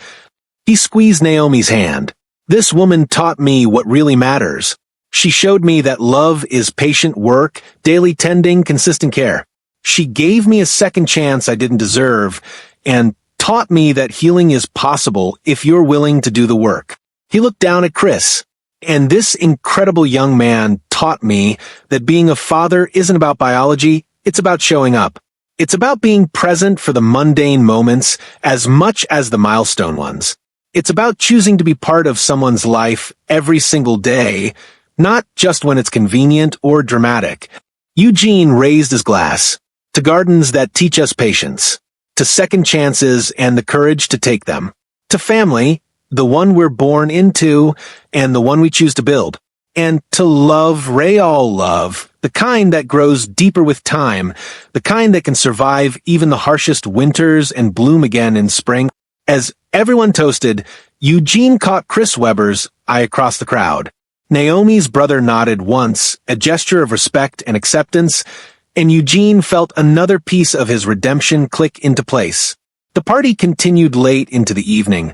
He squeezed Naomi's hand. This woman taught me what really matters. She showed me that love is patient work, daily tending, consistent care. She gave me a second chance I didn't deserve, and taught me that healing is possible if you're willing to do the work. He looked down at Chris, and this incredible young man taught me that being a father isn't about biology, it's about showing up. It's about being present for the mundane moments as much as the milestone ones. It's about choosing to be part of someone's life every single day, not just when it's convenient or dramatic. Eugene raised his glass to gardens that teach us patience, to second chances and the courage to take them, to family, the one we're born into and the one we choose to build, and to love, real love, the kind that grows deeper with time, the kind that can survive even the harshest winters and bloom again in spring. As everyone toasted, Eugene caught Chris Webber's eye across the crowd. Naomi's brother nodded once, a gesture of respect and acceptance, and Eugene felt another piece of his redemption click into place. The party continued late into the evening,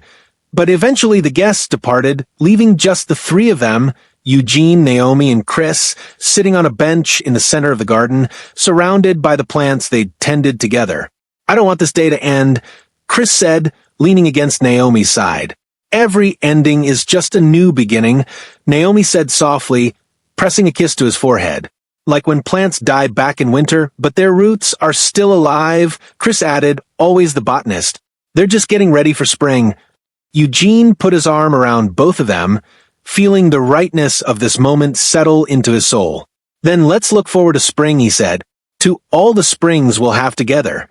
but eventually the guests departed, leaving just the three of them, Eugene, Naomi, and Chris, sitting on a bench in the center of the garden, surrounded by the plants they'd tended together. "I don't want this day to end," Chris said, leaning against Naomi's side. "Every ending is just a new beginning," Naomi said softly, pressing a kiss to his forehead. "Like when plants die back in winter, but their roots are still alive," Chris added, always the botanist. "They're just getting ready for spring." Eugene put his arm around both of them, feeling the rightness of this moment settle into his soul. "Then let's look forward to spring," he said, "to all the springs we'll have together."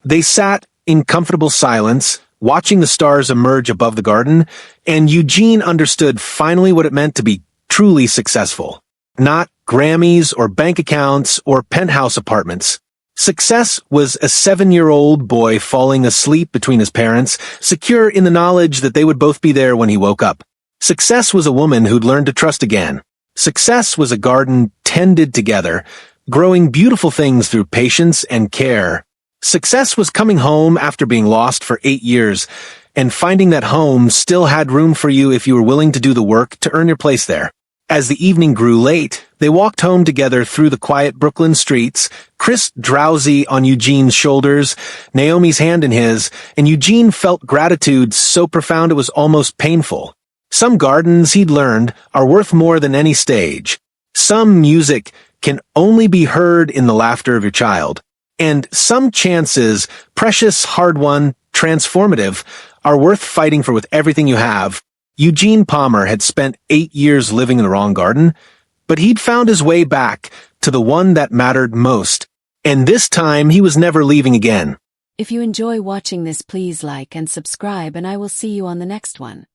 They sat in comfortable silence, watching the stars emerge above the garden, and Eugene understood finally what it meant to be truly successful. Not Grammys or bank accounts or penthouse apartments. Success was a 7-year-old boy falling asleep between his parents, secure in the knowledge that they would both be there when he woke up. Success was a woman who'd learned to trust again. Success was a garden tended together, growing beautiful things through patience and care. Success was coming home after being lost for 8 years, and finding that home still had room for you if you were willing to do the work to earn your place there. As the evening grew late, they walked home together through the quiet Brooklyn streets, Chris drowsy on Eugene's shoulders, Naomi's hand in his, and Eugene felt gratitude so profound it was almost painful. Some gardens, he'd learned, are worth more than any stage. Some music can only be heard in the laughter of your child. And some chances, precious, hard-won, transformative, are worth fighting for with everything you have. Eugene Palmer had spent 8 years living in the wrong garden, but he'd found his way back to the one that mattered most. And this time, he was never leaving again. If you enjoy watching this, please like and subscribe, and I will see you on the next one.